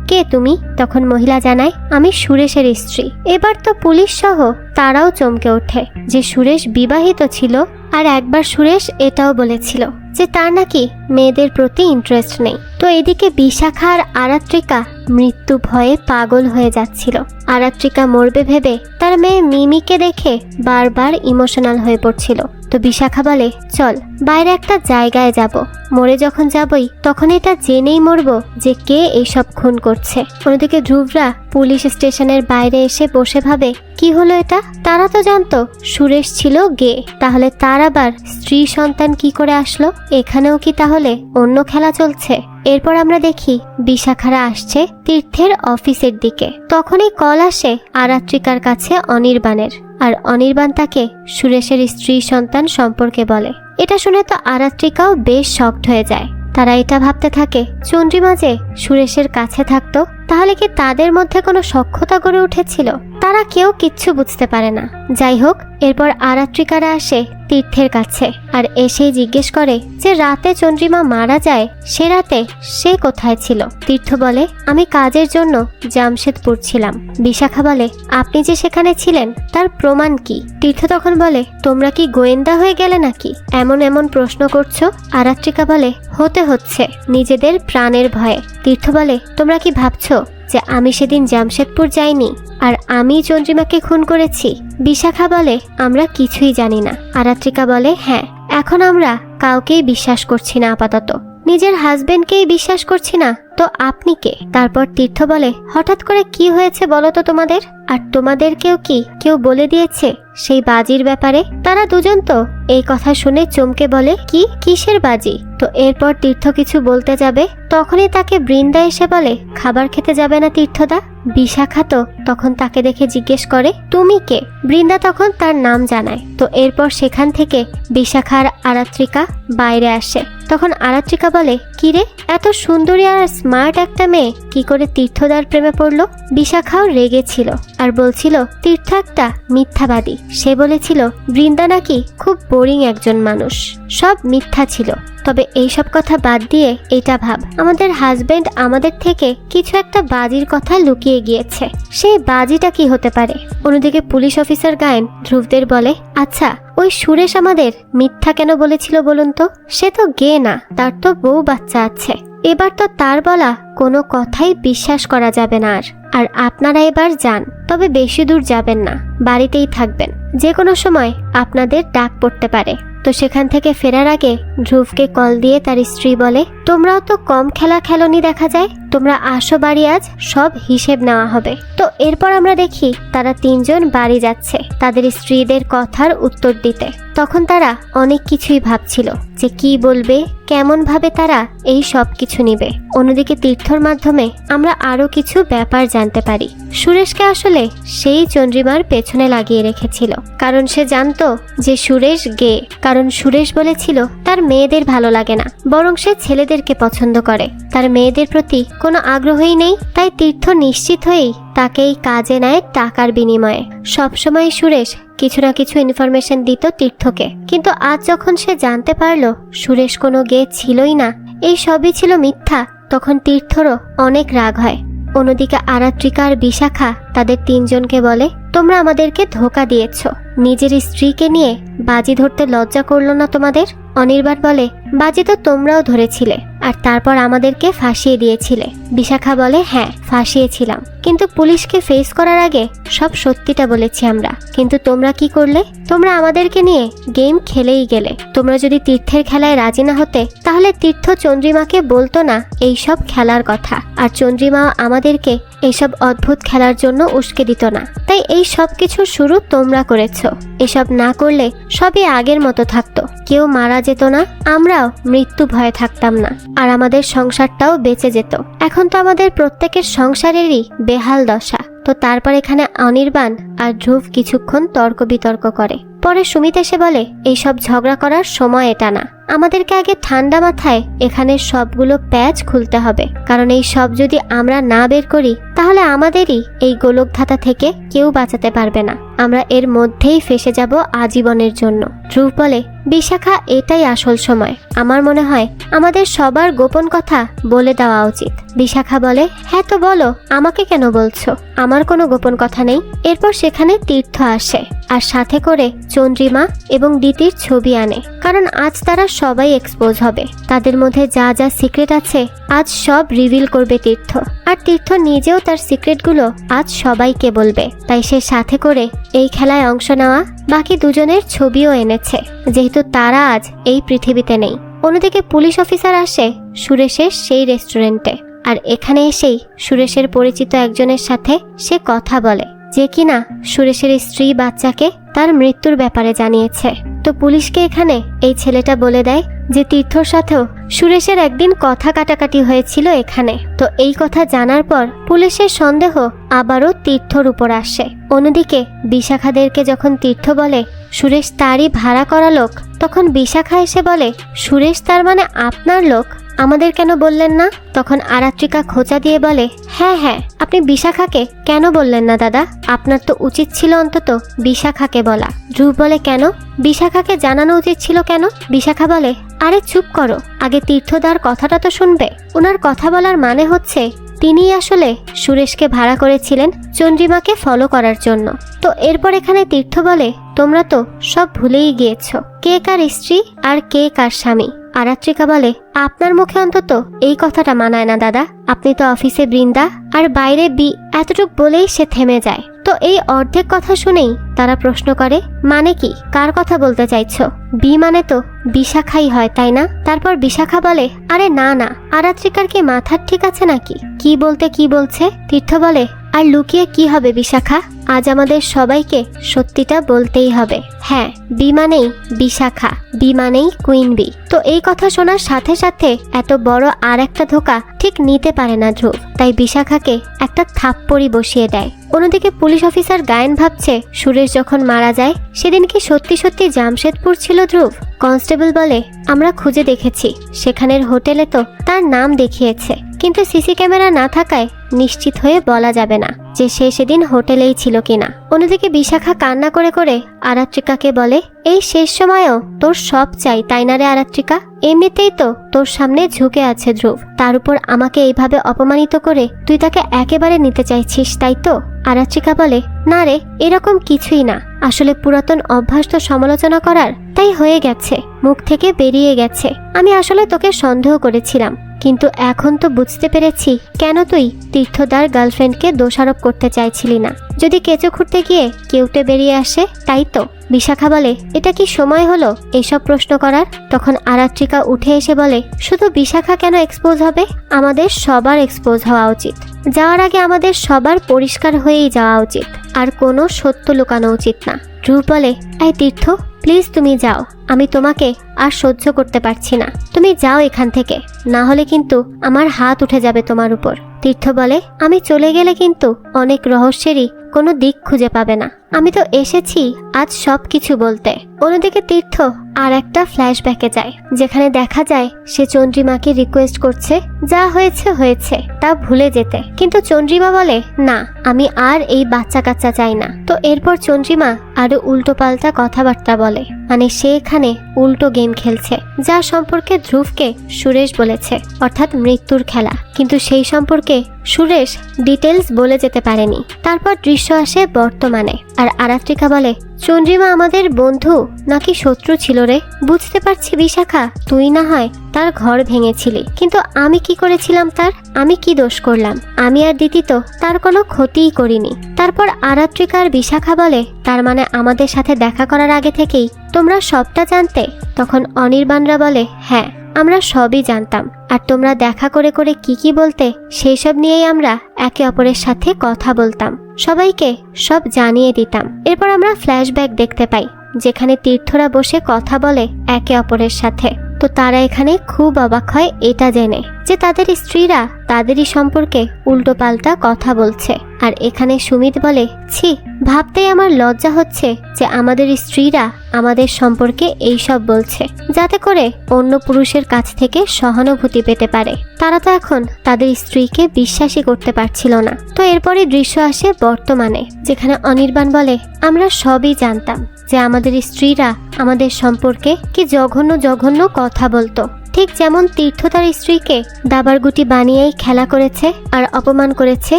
Speaker 1: কে তুমি? তখন মহিলা জানায়, আমি সুরেশের স্ত্রী। এবার তো পুলিশ সহ তারাও চমকে ওঠে যে সুরেশ বিবাহিত ছিল। আর একবার সুরেশ এটাও বলেছিল যে তার নাকি মেয়েদের প্রতি ইন্টারেস্ট নেই। তো এদিকে বিশাখা আর আরাত্রিকা মৃত্যু ভয়ে পাগল হয়ে যাচ্ছিল। আরাত্রিকা মরবে ভেবে তার মেয়ে মিমিকে দেখে বারবার ইমোশনাল হয়ে পড়ছিল। তো বিশাখা বলে, চল বাইরে একটা জায়গায় যাব, মরে যখন যাবই তখন এটা জেনেই মরবো যে কে এইসব খুন করছে। অন্যদিকে ধ্রুবরা পুলিশ স্টেশনের বাইরে এসে বসে ভাবে, কি হলো এটা? তারা তো জানতো সুরেশ ছিল গে, তাহলে তার আবার স্ত্রী সন্তান কি করে আসলো? এখানেও কি তাহলে অন্য খেলা চলছে? এরপর আমরা দেখি বিশাখারা আসছে তীর্থের অফিসের দিকে। তখনই কল আসে আরাত্রিকার কাছে অনির্বাণের, আর অনির্বাণ তাকে সুরেশের স্ত্রী সন্তান সম্পর্কে বলে। এটা শুনে তো আরাত্রিকাও বেশ শকড হয়ে যায়। তারা এটা ভাবতে থাকে, চন্দ্রিমা যে সুরেশের কাছে থাকতো, তাহলে কি তাদের মধ্যে কোনো সখ্যতা গড়ে উঠেছিল? তারা কেউ কিচ্ছু বুঝতে পারে না। যাই হোক, এরপর আরাত্রিকারা আসে তীর্থের কাছে আর এসেই জিজ্ঞেস করে যে রাতে চন্দ্রিমা মারা যায়, সে রাতে সে কোথায় ছিল? তীর্থ বলে, আমি কাজের জন্য জামশেদপুর ছিলাম। বিশাখা বলে, আপনি যে সেখানে ছিলেন তার প্রমাণ কি? তীর্থ তখন বলে, তোমরা কি গোয়েন্দা হয়ে গেলে নাকি এমন এমন প্রশ্ন করছো? আরাত্রিকা বলে, হতে হচ্ছে নিজেদের প্রাণের ভয়ে। তীর্থ বলে, তোমরা কি ভাবছো যে আমি সেদিন জামশেদপুর যাইনি আর আমি চন্দ্রিমাকে খুন করেছি? বিশাখা বলে, আমরা কিছুই জানি না। আরাত্রিকা বলে, হ্যাঁ, এখন আমরা কাউকেই বিশ্বাস করছি না, আপাতত নিজের হাজবেন্ডকেই বিশ্বাস করছি না, তো আপনি কে? তারপর তীর্থ বলে, হঠাৎ করে কি হয়েছে বলো তো তোমাদের? আর তোমাদেরকেও কি কেউ বলে দিয়েছে সেই বাজির ব্যাপারে? তারা দুজন তো এই কথা শুনে চমকে বলে, কি কিসের বাজি? তো এরপর তীর্থ কিছু বলতে যাবে, তখনই তাকে বৃন্দা এসে বলে, খাবার খেতে যাবে না তীর্থদা? বিশাখা তো তখন তাকে দেখে জিজ্ঞেস করে, তুমি কে? বৃন্দা তখন তার নাম জানায়। তো এরপর সেখান থেকে বিশাখা আর আরাত্রিকা বাইরে আসে। তখন আরাত্রিকা বলে, কিরে, এত সুন্দরী আর স্মার্ট একটা মেয়ে কি করে তীর্থদার প্রেমে পড়লো? বিশাখাও রেগেছিল আর বলছিল তীর্থ একটা মিথ্যাবাদী। সে বলেছিল বৃন্দা নাকি খুব বোরিং একজন মানুষ, সব মিথ্যা ছিল। তবে এইসব কথা বাদ দিয়ে এটা ভাব, আমাদের হাজবেন্ড আমাদের থেকে কিছু একটা বাজির কথা লুকিয়ে গিয়েছে। সেই বাজিটা কি হতে পারে? অন্যদিকে পুলিশ অফিসার গায়েন ধ্রুবদের বলে, আচ্ছা ওই সুরেশ আমাদের মিথ্যা কেন বলেছিল বলুন তো? সে তো গে না, তার তো বউ বাচ্চা আছে। এবার তো তার বলা কোনো কথাই বিশ্বাস করা যাবে না। আর আপনারা এবার যান, তবে বেশি দূর যাবেন না, বাড়িতেই থাকবেন। যে কোনো সময় আপনাদের ডাক পড়তে পারে। তো সেখান থেকে ফেরার আগে ধ্রুবকে কল দিয়ে তার স্ত্রী বলে, তোমরাও তো কম খেলা খেলনি দেখা যায়, তোমরা আসো বাড়ি, আজ সব হিসেব নেওয়া হবে। তো এরপর আমরা দেখি তারা তিনজন বাড়ি যাচ্ছে তাদের স্ত্রীদের কথার উত্তর দিতে। তখন তারা অনেক কিছুই ভাবছিল যে কি বলবে, কেমন ভাবে তারা এই সব কিছু নিবে। অন্যদিকে তীর্থর মাধ্যমে আমরা আরো কিছু ব্যাপার জানতে পারি। সুরেশকে আসলে সেই চন্দ্রিমার পেছনে লাগিয়ে রেখেছিল, কারণ সে জানতো যে সুরেশ গে। কারণ সুরেশ বলেছিল তার মেয়েদের ভালো লাগে না, বরং সে ছেলেদেরকে পছন্দ করে, তার মেয়েদের প্রতি কোনো আগ্রহই নেই। তাই তীর্থ নিশ্চিত হয়েই তাকে এই কাজে নেয় টাকার বিনিময়ে। সবসময় সুরেশ কিছু না কিছু ইনফরমেশন দিত তীর্থকে, কিন্তু আজ যখন সে জানতে পারলো সুরেশ কোনো গে ছিলই না, এই সবই ছিল মিথ্যা, তখন তীর্থরও অনেক রাগ হয়। অন্যদিকে আরাত্রিকা আর বিশাখা তাদের তিনজনকে বলে, তোমরা আমাদেরকে ধোঁকা দিয়েছ, নিজের স্ত্রীকে নিয়ে বাজি ধরতে লজ্জা করলো না তোমাদের? অনির্বাণ বলে, বাজি তো তোমরাও ধরেছিলে আর তারপর আমাদেরকে ফাঁসিয়ে দিয়েছিলে। বিশাখা বলে, হ্যাঁ ফাঁসিয়েছিলাম, কিন্তু পুলিশকে ফেস করার আগে সব সত্যিটা বলেছি আমরা। কিন্তু তোমরা কি করলে? তোমরা আমাদেরকে নিয়ে গেম খেলেই গেলে। তোমরা যদি তীর্থের খেলায় রাজি না হতে, তাহলে তীর্থ চন্দ্রিমাকে বলতো না এইসব খেলার কথা, আর চন্দ্রিমা আমাদেরকে এইসব অদ্ভুত খেলার জন্য উস্কে দিত না। তাই এই সব কিছুর শুরু তোমরা করেছো। এসব না করলে সবই আগের মতো থাকতো, কেউ মারা যেত না, আমরাও মৃত্যু ভয়ে থাকতাম না, আর আমাদের সংসারটাও বেঁচে যেত। এখন তো আমাদের প্রত্যেকের সংসারেরই বেহাল দশা। তো তারপর এখানে অনির্বাণ আর ধ্রুব কিছুক্ষণ তর্ক বিতর্ক করে। পরে সুমিত এসে বলে, এইসব ঝগড়া করার সময় এটা না, আমাদেরকে আগে ঠান্ডা মাথায় এখানে সবগুলো প্যাচ খুলতে হবে, কারণ এই সব যদি আমরা না বের করি তাহলে আমাদেরই এই গোলকধাতা থেকে কেউ বাঁচাতে পারবে না। আমরা এর মধ্যেই ফেসে যাব আজীবনের জন্য। ধ্রুব বলে, বিশাখা, এটাই আসল সময়। আমার মনে হয় আমাদের সবার গোপন কথা বলে দেওয়া উচিত। বিশাখা বলে, হ্যাঁ তো বলো, আমাকে কেন বলছো? আমার কোনো গোপন কথা নেই। এরপর সেখানে তীর্থ আসে আর সাথে করে চন্দ্রিমা এবং দিতির ছবি আনে, কারণ আজ তারা সবাই এক্সপোজ হবে। তাদের মধ্যে যা যা সিক্রেট আছে আজ সব রিভিল করবে তীর্থ, আর তীর্থ নিজেও তার সিক্রেটগুলো আজ সবাইকে বলবে। তাই সে সাথে করে এই খেলায় অংশ নেওয়া বাকি দুজনের ছবিও এনেছে, যেহেতু তারা আজ এই পৃথিবীতে নেই। অন্যদিকে পুলিশ অফিসার আসে সুরেশের সেই রেস্টুরেন্টে, আর এখানে এসেই সুরেশের পরিচিত একজনের সাথে সে কথা বলে, যে কিনা সুরেশের স্ত্রী বাচ্চাকে তার মৃত্যুর ব্যাপারে জানিয়েছে। তো পুলিশকে এখানে এই ছেলেটা বলে দেয় যে তীর্থর সাথেও সুরেশের একদিন কথা কাটাকাটি হয়েছিল এখানে। তো এই কথা জানার পর পুলিশের সন্দেহ আবারও তীর্থর উপর আসে। অন্যদিকে বিশাখাদেরকে যখন তীর্থ বলে সুরেশ তারই ভাড়া করা লোক, তখন বিশাখা এসে বলে, সুরেশ তার মানে আপনার লোক? আমাদের কেন বললেন না? তখন আরাত্রিকা খোঁচা দিয়ে বলে, হ্যাঁ হ্যাঁ, আপনি বিশাখাকে কেন বললেন না দাদা? আপনার তো উচিত ছিল অন্তত বিশাখাকে বলা। ধ্রুব বলে, কেন? বিশাখাকে জানানো উচিত ছিল কেন? বিশাখা বলে, আরে চুপ করো, আগে তীর্থদার কথাটা তো শুনবে। ওনার কথা বলার মানে হচ্ছে তিনি আসলে সুরেশকে ভাড়া করেছিলেন চন্দ্রিমাকে ফলো করার জন্য। তো এরপর এখানে তীর্থ বলে, তোমরা তো সব ভুলেই গিয়েছো, কে কার স্ত্রী আর কে কার স্বামী। আরাত্রিকা বলে, আপনার মুখে অন্তত এই কথাটা মানায় না দাদা। আপনি তো অফিসে বৃন্দা আর বাইরে বি, এতটুক বলেই সে থেমে যায়। তো এই অর্ধেক কথা শুনেই তারা প্রশ্ন করে, মানে কি, কার কথা বলতে চাইছো? বি মানে তো বিশাখাই হয়, তাই না? তারপর বিশাখা বলে, আরে না না, আরাত্রিকার কি মাথার ঠিক আছে নাকি? কি বলতে কি বলছে? তীর্থ বলে, আর লুকিয়ে কি হবে বিশাখা, আজ আমাদের সবাইকে সত্যিটা বলতেই হবে। হ্যাঁ, বি মানেই বিশাখা, বি মানেই কুইন বি। তো এই কথা শোনার সাথে সাথে এত বড় আর একটা ধোঁকা ঠিক নিতে পারে না ধ্রুব, তাই বিশাখাকে একটা থাপ্পড়ি বসিয়ে দেয়। অন্যদিকে পুলিশ অফিসার গায়েন ভাবছে সুরেশ যখন মারা যায় সেদিন কি সত্যি সত্যি জামশেদপুর ছিল ধ্রুব? কনস্টেবল বলে, আমরা খুঁজে দেখেছি, সেখানের হোটেলে তো তার নাম দেখিয়েছে, কিন্তু সিসি ক্যামেরা না থাকায় নিশ্চিত হয়ে বলা যাবে না যে সে সেদিন হোটেলেই ছিল কিনা। অন্যদিকে বিশাখা কান্না করে করে আরাত্রিকাকে বলে, এই শেষ সময়েও তোর সব চাই, তাই না রে আরাত্রিকা? এমনিতেই তো তোর সামনে ঝুঁকে আছে ধ্রুব, তার উপর আমাকে এইভাবে অপমানিত করে তুই তাকে একেবারে নিতে চাইছিস, তাই তো? আরাত্রিকা বলে, না রে, এরকম কিছুই না, আসলে পুরাতন অভ্যাস তো সমালোচনা করার, তাই হয়ে গেছে, মুখ থেকে বেরিয়ে গেছে। আমি আসলে তোকে সন্দেহ করেছিলাম, কিন্তু এখন তো বুঝতে পেরেছি কেন তুই তীর্থদার গার্লফ্রেন্ডকে দোষারোপ করতে চাইছিলি না। যদি কেঁচো খুঁড়তে গিয়ে কেউটে বেরিয়ে আসে, তাই তো? বিশাখা বলে, এটা কি সময় হলো এইসব প্রশ্ন করার? তখন আরাত্রিকা উঠে এসে বলে, শুধু বিশাখা কেন এক্সপোজ হবে, আমাদের সবার এক্সপোজ হওয়া উচিত। যাওয়ার আগে আমাদের সবার পরিষ্কার হয়েই যাওয়া উচিত, আর কোনো সত্য লুকানো উচিত না। ধ্রুব বলে, এই তীর্থ, প্লিজ তুমি যাও, আমি তোমাকে আর সহ্য করতে পারছি না, তুমি যাও এখান থেকে, না হলে কিন্তু আমার হাত উঠে যাবে তোমার উপর। তীর্থ বলে, আমি চলে গেলে কিন্তু অনেক রহস্যেরই কোনো দিক খুঁজে পাবে না, আমি তো এসেছি আজ সব কিছু বলতে। অন্যদিকে তীর্থ আর একটা ফ্ল্যাশব্যাকে যায়, যেখানে দেখা যায় সে চন্দ্রিমাকে রিকোয়েস্ট করছে যা হয়েছে হয়েছে তা ভুলে যেতে, কিন্তু চন্দ্রিমা বলে, না, আমি আর এই বাচ্চা কাচ্চা চাই না। তো এরপর চন্দ্রিমা আরো উল্টো পাল্টা কথাবার্তা বলে, মানে সে এখানে উল্টো গেম খেলছে, যা সম্পর্কে ধ্রুবকে সুরেশ বলেছে, অর্থাৎ মৃত্যুর খেলা, কিন্তু সেই সম্পর্কে সুরেশ ডিটেলস বলে যেতে পারেনি। তারপর দৃশ্য আসে বর্তমানে, আর আরাত্রিকা বলে, চন্দ্রিমা আমাদের বন্ধু নাকি শত্রু ছিল রে? বুঝতে পারছি বিশাখা, তুই না হয় তার ঘর ভেঙেছিলি, কিন্তু আমি কি করেছিলাম তার? আমি কি দোষ করলাম? আমি আর দিতি তো তার কোনো ক্ষতিই করিনি। তারপর আরাত্রিকা আর বিশাখা বলে, তার মানে আমাদের সাথে দেখা করার আগে থেকেই তোমরা সবটা জানতে? তখন অনির্বাণরা বলে, হ্যাঁ, আমরা সবই জানতাম, আর তোমরা দেখা করে করে কি কি বলতে সেই সব নিয়েই আমরা একে অপরের সাথে কথা বলতাম, সবাইকে সব জানিয়ে দিতাম। এরপর আমরা ফ্ল্যাশব্যাক দেখতে পাই, যেখানে তীর্থরা বসে কথা বলে একে অপরের সাথে। তো তারা এখানে খুব অবাক হয় এটা জেনে যে তাদের স্ত্রীরা তাদেরই সম্পর্কে উল্টোপাল্টা কথা বলছে। আর এখানে সুমিত বলে, ছি, ভাবতেই আমার লজ্জা হচ্ছে যে আমাদের স্ত্রীরা আমাদের সম্পর্কে এইসব বলছে যাতে করে অন্য পুরুষের কাছ থেকে সহানুভূতি পেতে পারে। তারা তো এখন তাদের স্ত্রীকে বিশ্বাসই করতে পারছিল না। তো এরপরে দৃশ্য আসে বর্তমানে, যেখানে অনির্বাণ বলে, আমরা সবই জানতাম যে আমাদের স্ত্রীরা আমাদের সম্পর্কে কি জঘন্য জঘন্য কথা বলতো। ঠিক যেমন তীর্থ তার স্ত্রীকে দাবার গুটি বানিয়েই খেলা করেছে আর অপমান করেছে,